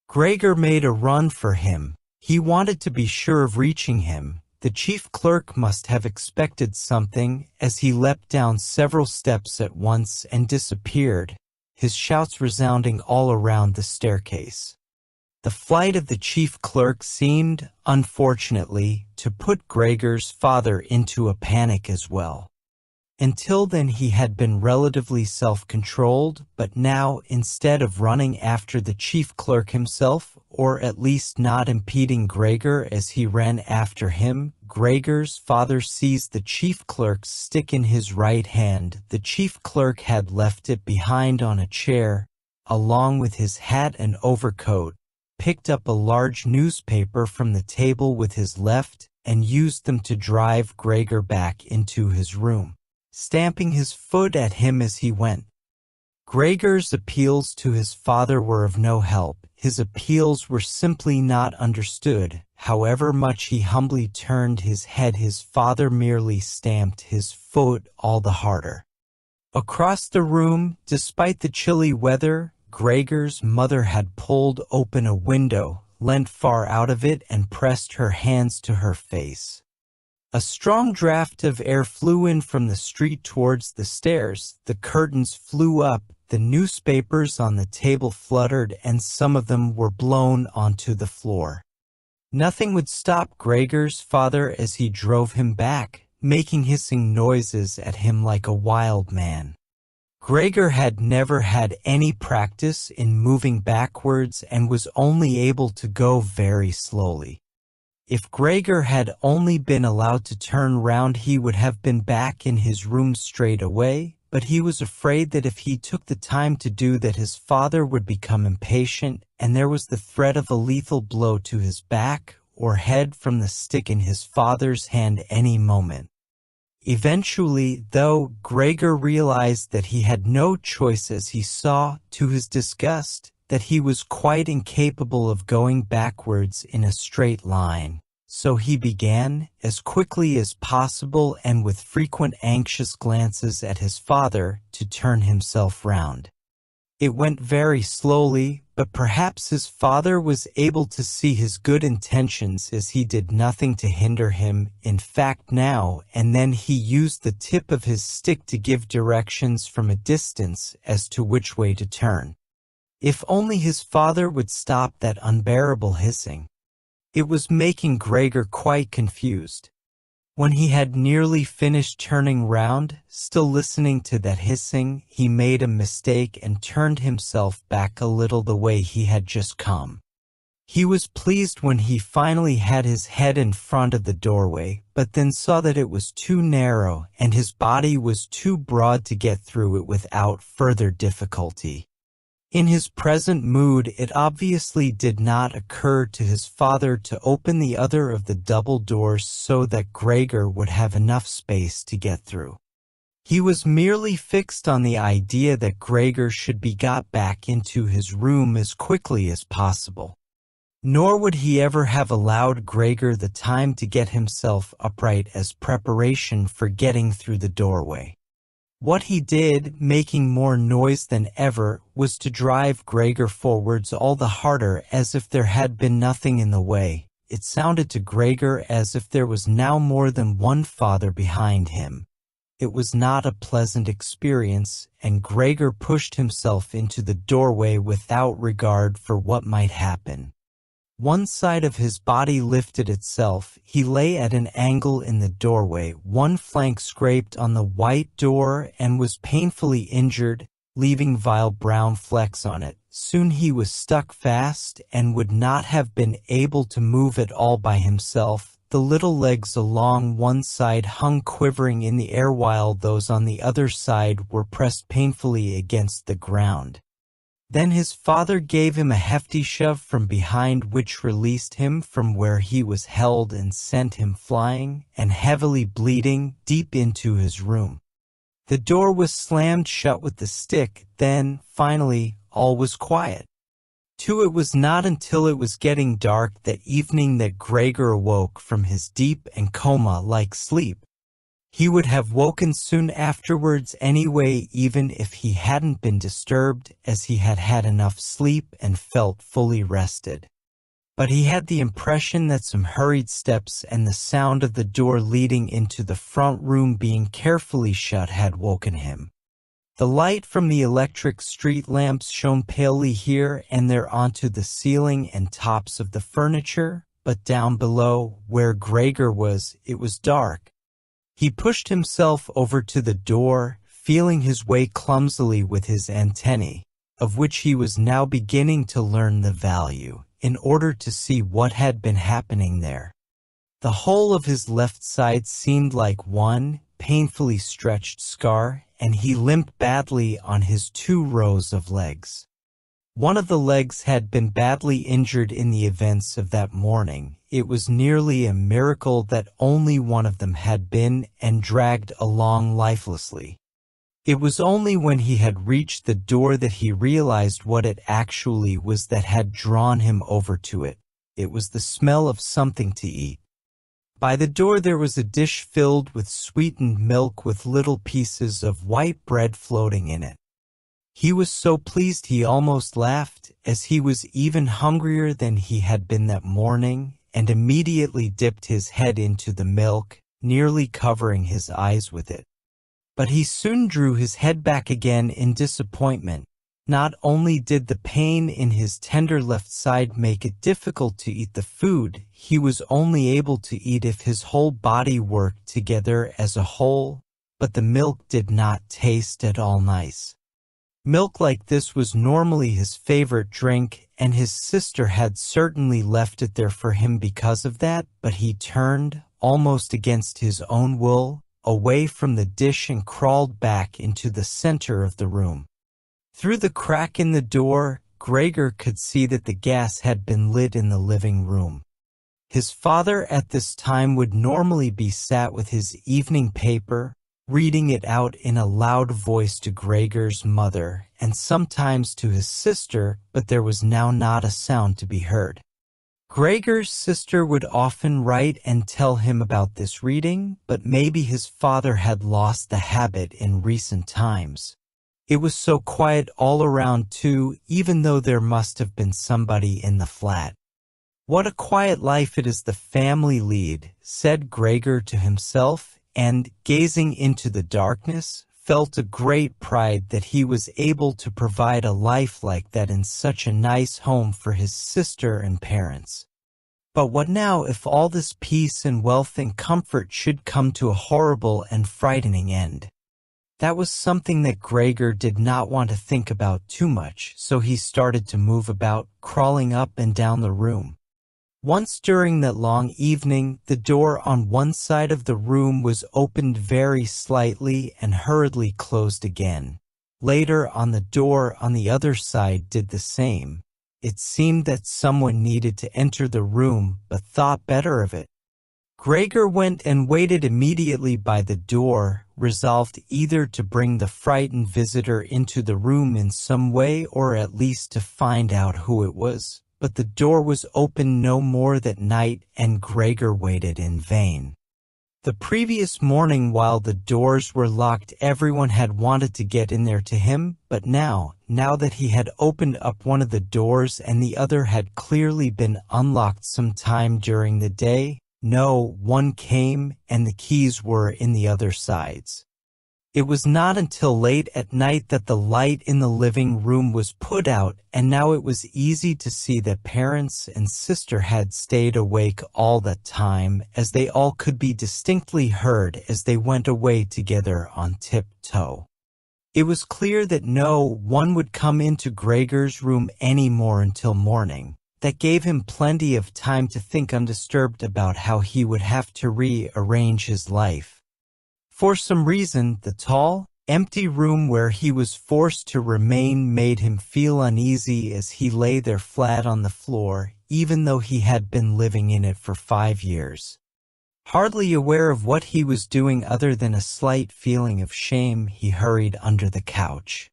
Gregor made a run for him. He wanted to be sure of reaching him. The chief clerk must have expected something, as he leapt down several steps at once and disappeared, his shouts resounding all around the staircase. The flight of the chief clerk seemed, unfortunately, to put Gregor's father into a panic as well. Until then he had been relatively self-controlled, but now, instead of running after the chief clerk himself, or at least not impeding Gregor as he ran after him, Gregor's father seized the chief clerk's stick in his right hand. The chief clerk had left it behind on a chair, along with his hat and overcoat, picked up a large newspaper from the table with his left, and used them to drive Gregor back into his room, stamping his foot at him as he went. Gregor's appeals to his father were of no help. His appeals were simply not understood. However much he humbly turned his head, his father merely stamped his foot all the harder. Across the room, despite the chilly weather, Gregor's mother had pulled open a window, leant far out of it, and pressed her hands to her face. A strong draft of air flew in from the street towards the stairs. The curtains flew up, the newspapers on the table fluttered, and some of them were blown onto the floor. Nothing would stop Gregor's father as he drove him back, making hissing noises at him like a wild man. Gregor had never had any practice in moving backwards and was only able to go very slowly. If Gregor had only been allowed to turn round, he would have been back in his room straight away, but he was afraid that if he took the time to do that, his father would become impatient, and there was the threat of a lethal blow to his back or head from the stick in his father's hand any moment. Eventually, though, Gregor realized that he had no choice as he saw, to his disgust, that he was quite incapable of going backwards in a straight line. So he began, as quickly as possible and with frequent anxious glances at his father, to turn himself round. It went very slowly, but perhaps his father was able to see his good intentions as he did nothing to hinder him. In fact, now and then he used the tip of his stick to give directions from a distance as to which way to turn. If only his father would stop that unbearable hissing. It was making Gregor quite confused. When he had nearly finished turning round, still listening to that hissing, he made a mistake and turned himself back a little the way he had just come. He was pleased when he finally had his head in front of the doorway, but then saw that it was too narrow and his body was too broad to get through it without further difficulty. In his present mood, it obviously did not occur to his father to open the other of the double doors so that Gregor would have enough space to get through. He was merely fixed on the idea that Gregor should be got back into his room as quickly as possible. Nor would he ever have allowed Gregor the time to get himself upright as preparation for getting through the doorway. What he did, making more noise than ever, was to drive Gregor forwards all the harder, as if there had been nothing in the way. It sounded to Gregor as if there was now more than one father behind him. It was not a pleasant experience, and Gregor pushed himself into the doorway without regard for what might happen. One side of his body lifted itself. He lay at an angle in the doorway. One flank scraped on the white door and was painfully injured, leaving vile brown flecks on it. soon he was stuck fast and would not have been able to move at all by himself. The little legs along one side hung quivering in the air while those on the other side were pressed painfully against the ground. Then his father gave him a hefty shove from behind, which released him from where he was held and sent him flying, and heavily bleeding, deep into his room. The door was slammed shut with the stick. Then, finally, all was quiet. It was not until it was getting dark that evening that Gregor awoke from his deep and coma-like sleep. He would have woken soon afterwards anyway, even if he hadn't been disturbed, as he had had enough sleep and felt fully rested. But he had the impression that some hurried steps and the sound of the door leading into the front room being carefully shut had woken him. The light from the electric street lamps shone palely here and there onto the ceiling and tops of the furniture, but down below, where Gregor was, it was dark. He pushed himself over to the door, feeling his way clumsily with his antennae, of which he was now beginning to learn the value, in order to see what had been happening there. The whole of his left side seemed like one painfully stretched scar, and he limped badly on his 2 rows of legs. One of the legs had been badly injured in the events of that morning. It was nearly a miracle that only one of them had been and dragged along lifelessly. It was only when he had reached the door that he realized what it actually was that had drawn him over to it. It was the smell of something to eat. By the door there was a dish filled with sweetened milk with little pieces of white bread floating in it. He was so pleased he almost laughed, as he was even hungrier than he had been that morning, and immediately dipped his head into the milk, nearly covering his eyes with it. But he soon drew his head back again in disappointment. Not only did the pain in his tender left side make it difficult to eat the food, he was only able to eat if his whole body worked together as a whole, but the milk did not taste at all nice. Milk like this was normally his favorite drink, and his sister had certainly left it there for him because of that, but he turned, almost against his own will, away from the dish and crawled back into the center of the room. Through the crack in the door, Gregor could see that the gas had been lit in the living room. His father at this time would normally be sat with his evening paper, reading it out in a loud voice to Gregor's mother and sometimes to his sister, but there was now not a sound to be heard. Gregor's sister would often write and tell him about this reading, but maybe his father had lost the habit in recent times. It was so quiet all around too, even though there must have been somebody in the flat. What a quiet life it is the family lead, said Gregor to himself, and, gazing into the darkness, felt a great pride that he was able to provide a life like that in such a nice home for his sister and parents. But what now if all this peace and wealth and comfort should come to a horrible and frightening end? That was something that Gregor did not want to think about too much, so he started to move about, crawling up and down the room. Once during that long evening, the door on one side of the room was opened very slightly and hurriedly closed again. Later on, the door on the other side did the same. It seemed that someone needed to enter the room, but thought better of it. Gregor went and waited immediately by the door, resolved either to bring the frightened visitor into the room in some way or at least to find out who it was. But the door was opened no more that night, and Gregor waited in vain. The previous morning, while the doors were locked, everyone had wanted to get in there to him, but now that he had opened up one of the doors and the other had clearly been unlocked some time during the day, no one came, and the keys were in the other sides. It was not until late at night that the light in the living room was put out, and now it was easy to see that parents and sister had stayed awake all that time, as they all could be distinctly heard as they went away together on tiptoe. It was clear that no one would come into Gregor's room anymore until morning. That gave him plenty of time to think undisturbed about how he would have to rearrange his life. For some reason, the tall, empty room where he was forced to remain made him feel uneasy as he lay there flat on the floor, even though he had been living in it for 5 years. Hardly aware of what he was doing other than a slight feeling of shame, he hurried under the couch.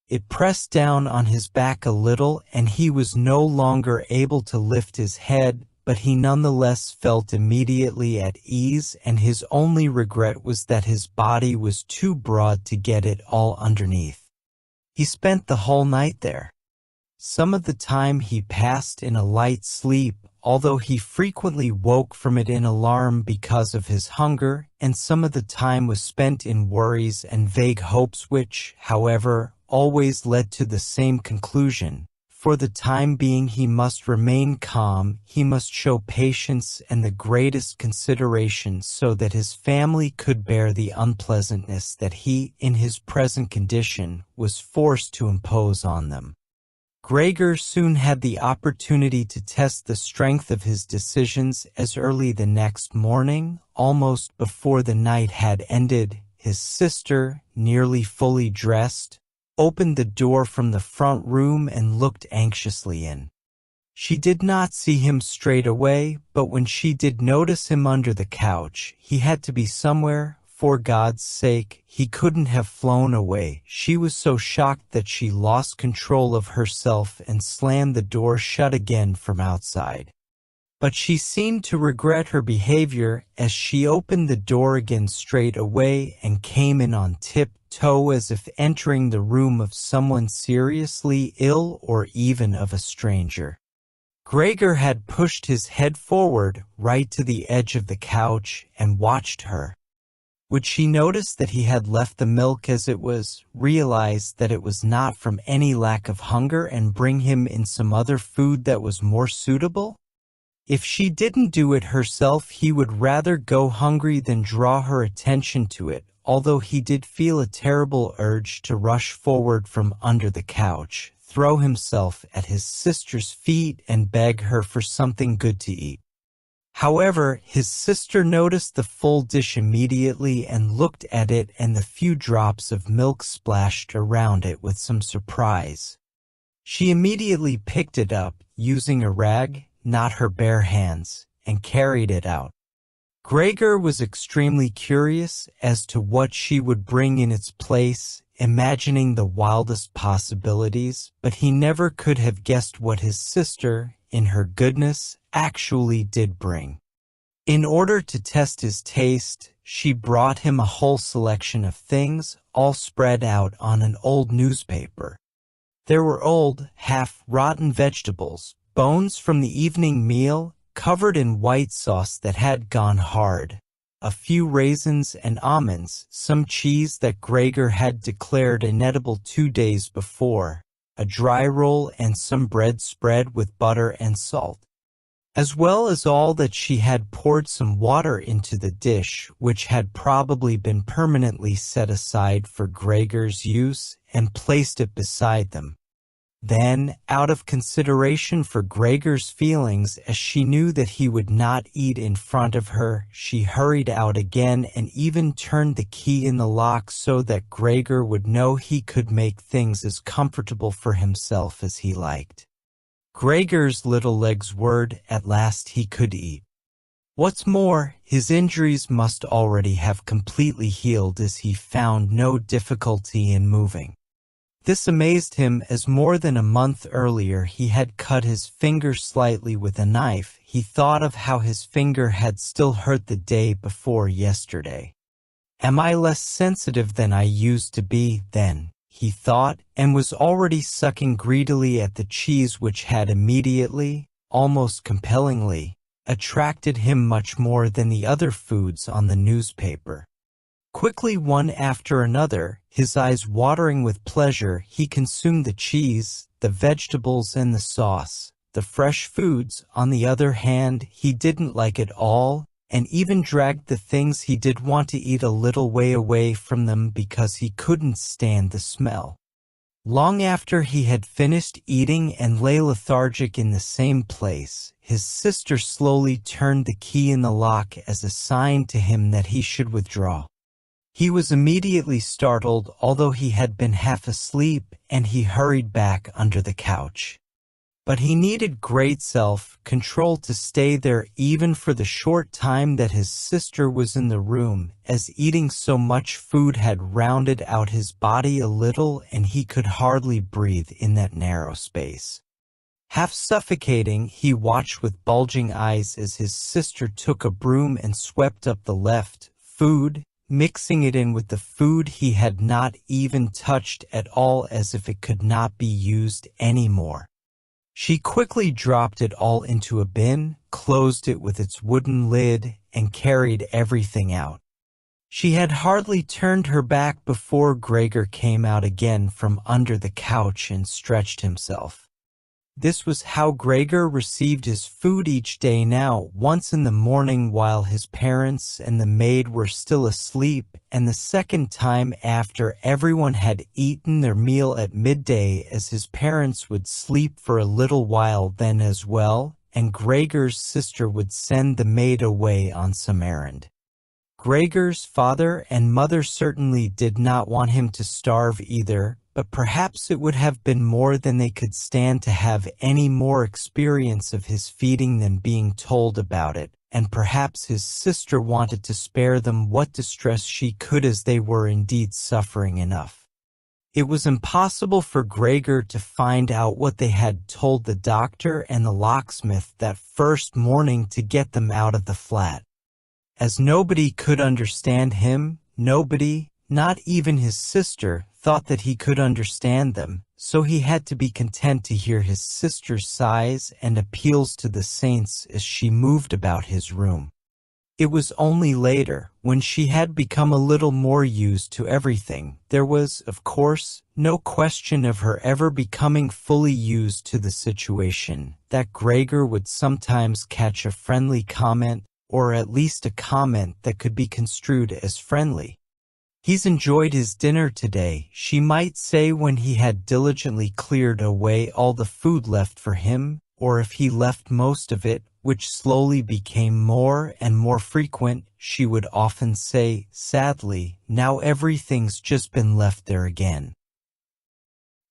It pressed down on his back a little, and he was no longer able to lift his head, but he nonetheless felt immediately at ease, and his only regret was that his body was too broad to get it all underneath. He spent the whole night there. Some of the time he passed in a light sleep, although he frequently woke from it in alarm because of his hunger, and some of the time was spent in worries and vague hopes which, however, always led to the same conclusion. For the time being he must remain calm, he must show patience and the greatest consideration so that his family could bear the unpleasantness that he, in his present condition, was forced to impose on them. Gregor soon had the opportunity to test the strength of his decisions as early the next morning, almost before the night had ended. His sister, nearly fully dressed, opened the door from the front room and looked anxiously in. She did not see him straight away, but when she did notice him under the couch, he had to be somewhere. For God's sake, he couldn't have flown away. She was so shocked that she lost control of herself and slammed the door shut again from outside. But she seemed to regret her behavior as she opened the door again straight away and came in on tiptoe as if entering the room of someone seriously ill or even of a stranger. Gregor had pushed his head forward right to the edge of the couch and watched her. Would she notice that he had left the milk as it was, realize that it was not from any lack of hunger, and bring him in some other food that was more suitable? If she didn't do it herself, he would rather go hungry than draw her attention to it, although he did feel a terrible urge to rush forward from under the couch, throw himself at his sister's feet and beg her for something good to eat. However, his sister noticed the full dish immediately and looked at it and the few drops of milk splashed around it with some surprise. She immediately picked it up, using a rag, not her bare hands, and carried it out. Gregor was extremely curious as to what she would bring in its place, imagining the wildest possibilities, but he never could have guessed what his sister, in her goodness, actually did bring. In order to test his taste, she brought him a whole selection of things, all spread out on an old newspaper. There were old, half-rotten vegetables, bones from the evening meal, covered in white sauce that had gone hard, a few raisins and almonds, some cheese that Gregor had declared inedible 2 days before, a dry roll and some bread spread with butter and salt, as well as all that she had poured some water into the dish, which had probably been permanently set aside for Gregor's use, and placed it beside them. Then, out of consideration for Gregor's feelings, as she knew that he would not eat in front of her, she hurried out again and even turned the key in the lock so that Gregor would know he could make things as comfortable for himself as he liked. Gregor's little legs whirred. At last he could eat. What's more, his injuries must already have completely healed, as he found no difficulty in moving. This amazed him, as more than a month earlier he had cut his finger slightly with a knife. He thought of how his finger had still hurt the day before yesterday. "Am I less sensitive than I used to be, then?" he thought, and was already sucking greedily at the cheese which had immediately, almost compellingly, attracted him much more than the other foods on the newspaper. Quickly, one after another, his eyes watering with pleasure, he consumed the cheese, the vegetables and the sauce. The fresh foods, on the other hand, he didn't like at all, and even dragged the things he did want to eat a little way away from them because he couldn't stand the smell. Long after he had finished eating and lay lethargic in the same place, his sister slowly turned the key in the lock as a sign to him that he should withdraw. He was immediately startled, although he had been half asleep, and he hurried back under the couch. But he needed great self-control to stay there even for the short time that his sister was in the room, as eating so much food had rounded out his body a little and he could hardly breathe in that narrow space. Half suffocating, he watched with bulging eyes as his sister took a broom and swept up the left food, mixing it in with the food he had not even touched at all, as if it could not be used anymore. She quickly dropped it all into a bin, closed it with its wooden lid, and carried everything out. She had hardly turned her back before Gregor came out again from under the couch and stretched himself. This was how Gregor received his food each day now, once in the morning while his parents and the maid were still asleep, and the second time after everyone had eaten their meal at midday, as his parents would sleep for a little while then as well, and Gregor's sister would send the maid away on some errand. Gregor's father and mother certainly did not want him to starve either, but perhaps it would have been more than they could stand to have any more experience of his feeding than being told about it, and perhaps his sister wanted to spare them what distress she could, as they were indeed suffering enough. It was impossible for Gregor to find out what they had told the doctor and the locksmith that first morning to get them out of the flat. As nobody could understand him, nobody, not even his sister, thought that he could understand them, so he had to be content to hear his sister's sighs and appeals to the saints as she moved about his room. It was only later, when she had become a little more used to everything, there was, of course, no question of her ever becoming fully used to the situation, that Gregor would sometimes catch a friendly comment, or at least a comment that could be construed as friendly. "He's enjoyed his dinner today," she might say when he had diligently cleared away all the food left for him, or if he left most of it, which slowly became more and more frequent, she would often say, sadly, "Now everything's just been left there again."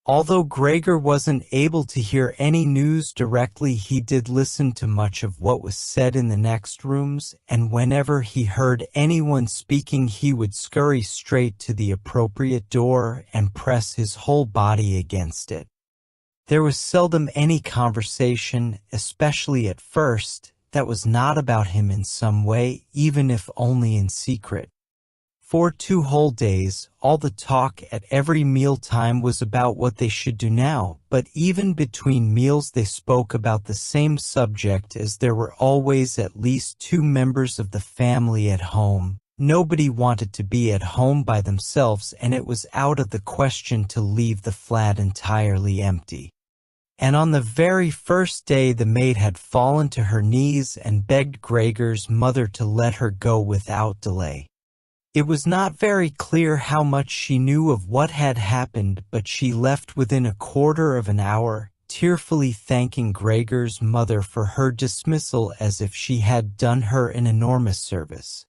Although Gregor wasn't able to hear any news directly, he did listen to much of what was said in the next rooms, and whenever he heard anyone speaking he would scurry straight to the appropriate door and press his whole body against it. There was seldom any conversation, especially at first, that was not about him in some way, even if only in secret. For 2 whole days, all the talk at every mealtime was about what they should do now, but even between meals they spoke about the same subject, as there were always at least 2 members of the family at home. Nobody wanted to be at home by themselves, and it was out of the question to leave the flat entirely empty. And on the very first day the maid had fallen to her knees and begged Gregor's mother to let her go without delay. It was not very clear how much she knew of what had happened, but she left within a quarter of an hour, tearfully thanking Gregor's mother for her dismissal as if she had done her an enormous service.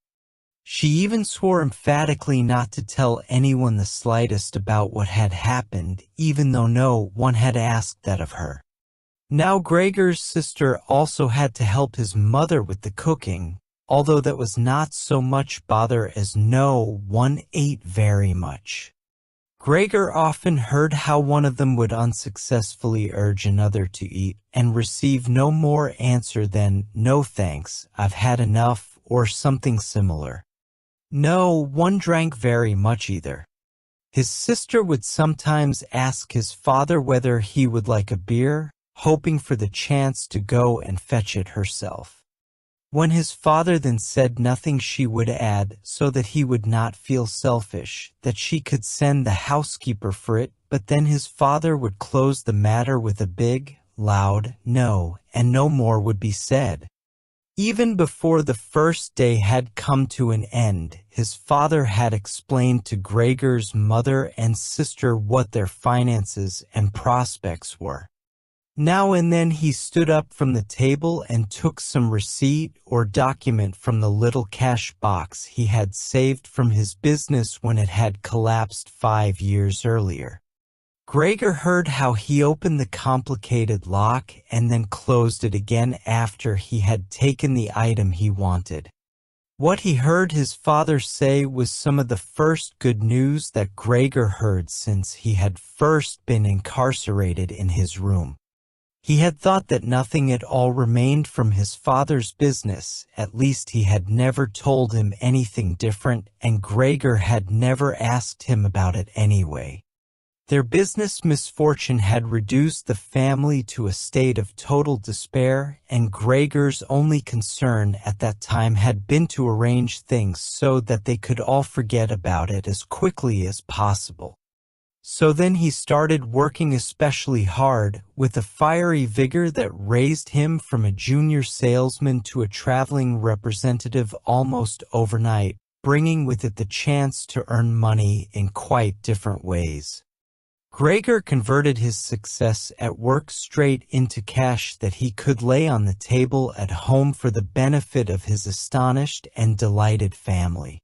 She even swore emphatically not to tell anyone the slightest about what had happened, even though no one had asked that of her. Now Gregor's sister also had to help his mother with the cooking, although that was not so much bother as no one ate very much. Gregor often heard how one of them would unsuccessfully urge another to eat, and receive no more answer than, "No thanks, I've had enough," or something similar. No one drank very much either. His sister would sometimes ask his father whether he would like a beer, hoping for the chance to go and fetch it herself. When his father then said nothing, she would add, so that he would not feel selfish, that she could send the housekeeper for it, but then his father would close the matter with a big, loud no, and no more would be said. Even before the first day had come to an end, his father had explained to Gregor's mother and sister what their finances and prospects were. Now and then he stood up from the table and took some receipt or document from the little cash box he had saved from his business when it had collapsed 5 years earlier. Gregor heard how he opened the complicated lock and then closed it again after he had taken the item he wanted. What he heard his father say was some of the first good news that Gregor heard since he had first been incarcerated in his room. He had thought that nothing at all remained from his father's business, at least he had never told him anything different, and Gregor had never asked him about it anyway. Their business misfortune had reduced the family to a state of total despair, and Gregor's only concern at that time had been to arrange things so that they could all forget about it as quickly as possible. So then he started working especially hard, with a fiery vigor that raised him from a junior salesman to a traveling representative almost overnight, bringing with it the chance to earn money in quite different ways. Gregor converted his success at work straight into cash that he could lay on the table at home for the benefit of his astonished and delighted family.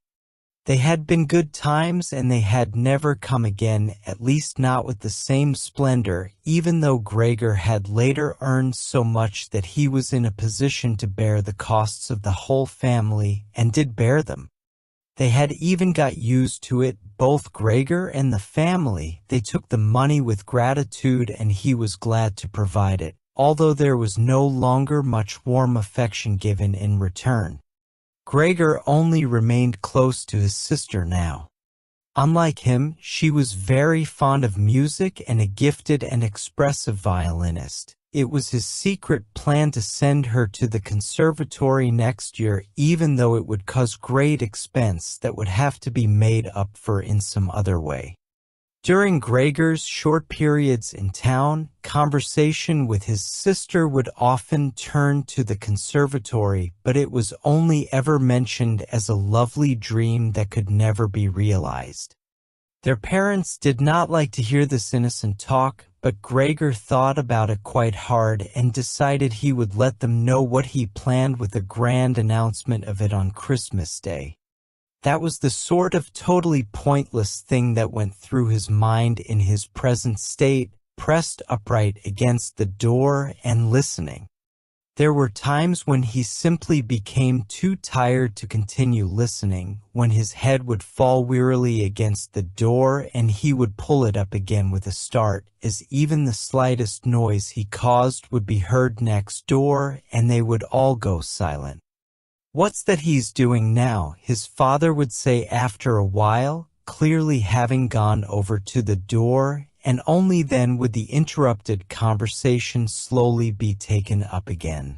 They had been good times and they had never come again, at least not with the same splendor, even though Gregor had later earned so much that he was in a position to bear the costs of the whole family, and did bear them. They had even got used to it, both Gregor and the family. They took the money with gratitude and he was glad to provide it, although there was no longer much warm affection given in return. Gregor only remained close to his sister now. Unlike him, she was very fond of music and a gifted and expressive violinist. It was his secret plan to send her to the conservatory next year, even though it would cause great expense that would have to be made up for in some other way. During Gregor's short periods in town, conversation with his sister would often turn to the conservatory, but it was only ever mentioned as a lovely dream that could never be realized. Their parents did not like to hear this innocent talk, but Gregor thought about it quite hard and decided he would let them know what he planned with a grand announcement of it on Christmas Day. That was the sort of totally pointless thing that went through his mind in his present state, pressed upright against the door and listening. There were times when he simply became too tired to continue listening, when his head would fall wearily against the door and he would pull it up again with a start, as even the slightest noise he caused would be heard next door and they would all go silent. "What's that he's doing now?" his father would say after a while, clearly having gone over to the door, and only then would the interrupted conversation slowly be taken up again.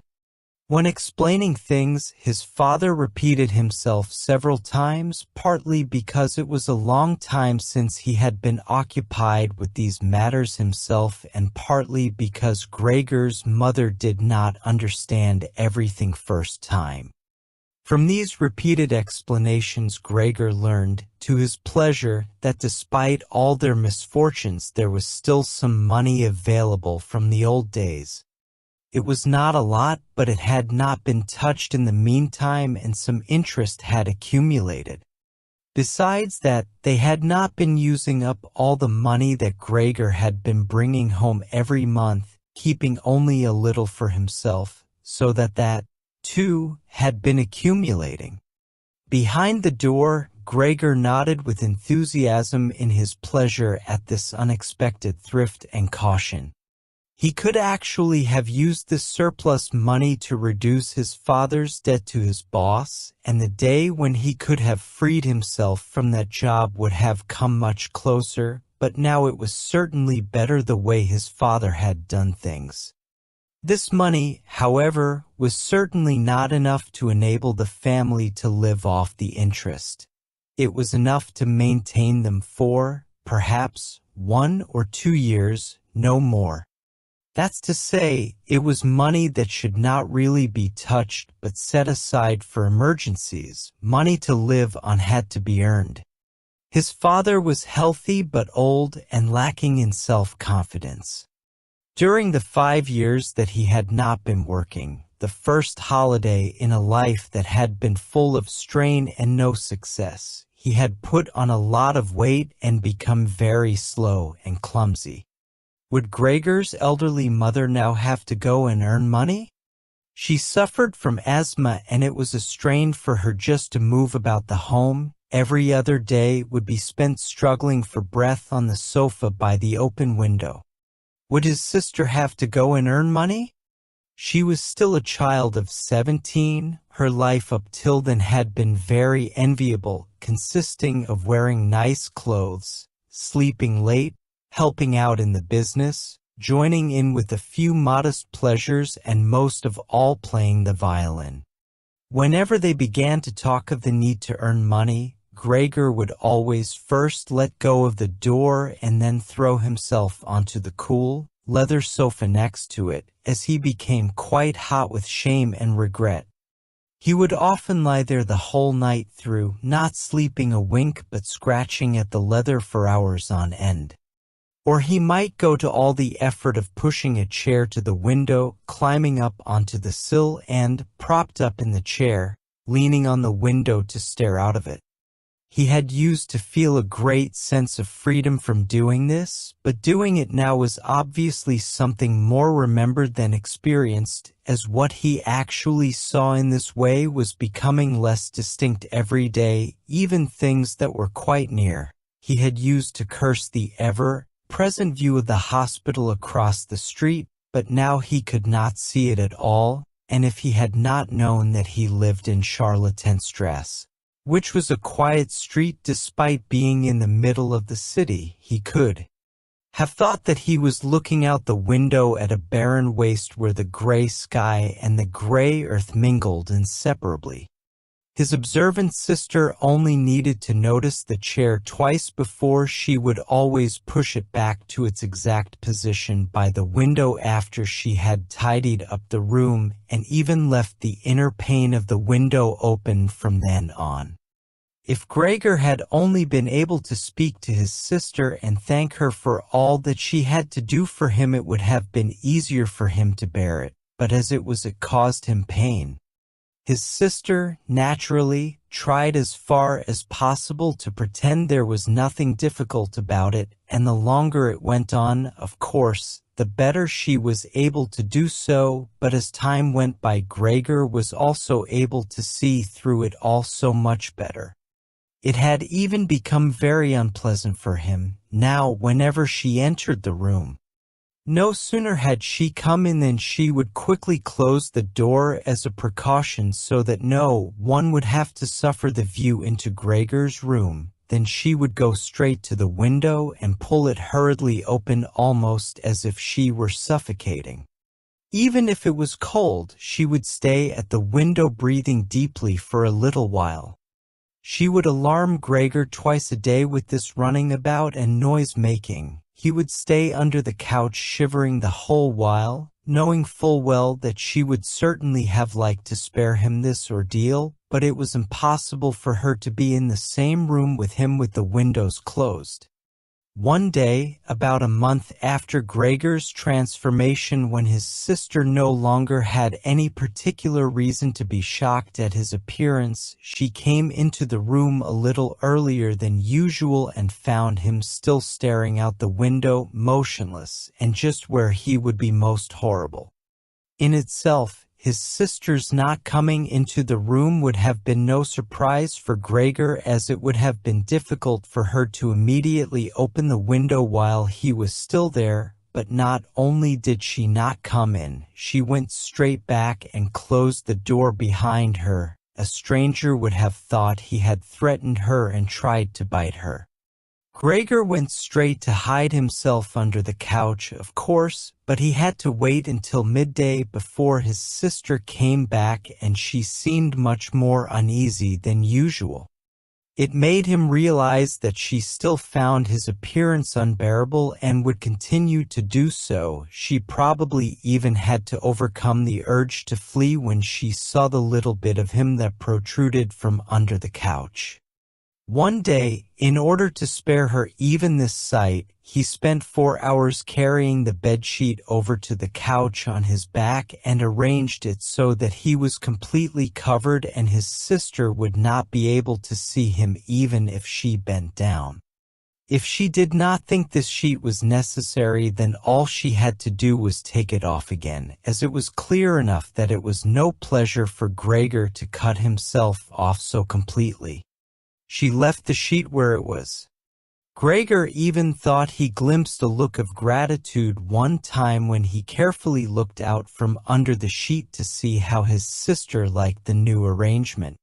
When explaining things, his father repeated himself several times, partly because it was a long time since he had been occupied with these matters himself, and partly because Gregor's mother did not understand everything first time. From these repeated explanations, Gregor learned, to his pleasure, that despite all their misfortunes there was still some money available from the old days. It was not a lot, but it had not been touched in the meantime, and some interest had accumulated. Besides that, they had not been using up all the money that Gregor had been bringing home every month, keeping only a little for himself, so that, too, had been accumulating. Behind the door, Gregor nodded with enthusiasm in his pleasure at this unexpected thrift and caution. He could actually have used this surplus money to reduce his father's debt to his boss, and the day when he could have freed himself from that job would have come much closer, but now it was certainly better the way his father had done things. This money, however, was certainly not enough to enable the family to live off the interest. It was enough to maintain them for, perhaps, 1 or 2 years, no more. That's to say, it was money that should not really be touched but set aside for emergencies. Money to live on had to be earned. His father was healthy but old and lacking in self-confidence. During the 5 years that he had not been working, the first holiday in a life that had been full of strain and no success, he had put on a lot of weight and become very slow and clumsy. Would Gregor's elderly mother now have to go and earn money? She suffered from asthma and it was a strain for her just to move about the home. Every other day would be spent struggling for breath on the sofa by the open window. Would his sister have to go and earn money? She was still a child of 17. Her life up till then had been very enviable, consisting of wearing nice clothes, sleeping late, helping out in the business, joining in with a few modest pleasures, and most of all playing the violin. Whenever they began to talk of the need to earn money, Gregor would always first let go of the door and then throw himself onto the cool, leather sofa next to it, as he became quite hot with shame and regret. He would often lie there the whole night through, not sleeping a wink but scratching at the leather for hours on end. Or he might go to all the effort of pushing a chair to the window, climbing up onto the sill and, propped up in the chair, leaning on the window to stare out of it. He had used to feel a great sense of freedom from doing this, but doing it now was obviously something more remembered than experienced, as what he actually saw in this way was becoming less distinct every day. Even things that were quite near, he had used to curse the ever-present view of the hospital across the street, but now he could not see it at all, and if he had not known that he lived in Charlottenstrasse, which was a quiet street despite being in the middle of the city, he could have thought that he was looking out the window at a barren waste where the gray sky and the gray earth mingled inseparably. His observant sister only needed to notice the chair twice before she would always push it back to its exact position by the window after she had tidied up the room and even left the inner pane of the window open from then on. If Gregor had only been able to speak to his sister and thank her for all that she had to do for him, it would have been easier for him to bear it, but as it was, it caused him pain. His sister, naturally, tried as far as possible to pretend there was nothing difficult about it, and the longer it went on, of course, the better she was able to do so, but as time went by, Gregor was also able to see through it all so much better. It had even become very unpleasant for him, now, whenever she entered the room. No sooner had she come in than she would quickly close the door as a precaution so that no one would have to suffer the view into Gregor's room. Then she would go straight to the window and pull it hurriedly open, almost as if she were suffocating. Even if it was cold, she would stay at the window breathing deeply for a little while. She would alarm Gregor twice a day with this running about and noise-making. He would stay under the couch shivering the whole while, knowing full well that she would certainly have liked to spare him this ordeal, but it was impossible for her to be in the same room with him with the windows closed. One day, about a month after Gregor's transformation, when his sister no longer had any particular reason to be shocked at his appearance, she came into the room a little earlier than usual and found him still staring out the window, motionless, and just where he would be most horrible. In itself, his sister's not coming into the room would have been no surprise for Gregor, as it would have been difficult for her to immediately open the window while he was still there, but not only did she not come in, she went straight back and closed the door behind her. A stranger would have thought he had threatened her and tried to bite her. Gregor went straight to hide himself under the couch, of course, but he had to wait until midday before his sister came back, and she seemed much more uneasy than usual. It made him realize that she still found his appearance unbearable and would continue to do so. She probably even had to overcome the urge to flee when she saw the little bit of him that protruded from under the couch. One day, in order to spare her even this sight, he spent 4 hours carrying the bedsheet over to the couch on his back and arranged it so that he was completely covered and his sister would not be able to see him even if she bent down. If she did not think this sheet was necessary, then all she had to do was take it off again, as it was clear enough that it was no pleasure for Gregor to cut himself off so completely. She left the sheet where it was. Gregor even thought he glimpsed a look of gratitude one time when he carefully looked out from under the sheet to see how his sister liked the new arrangement.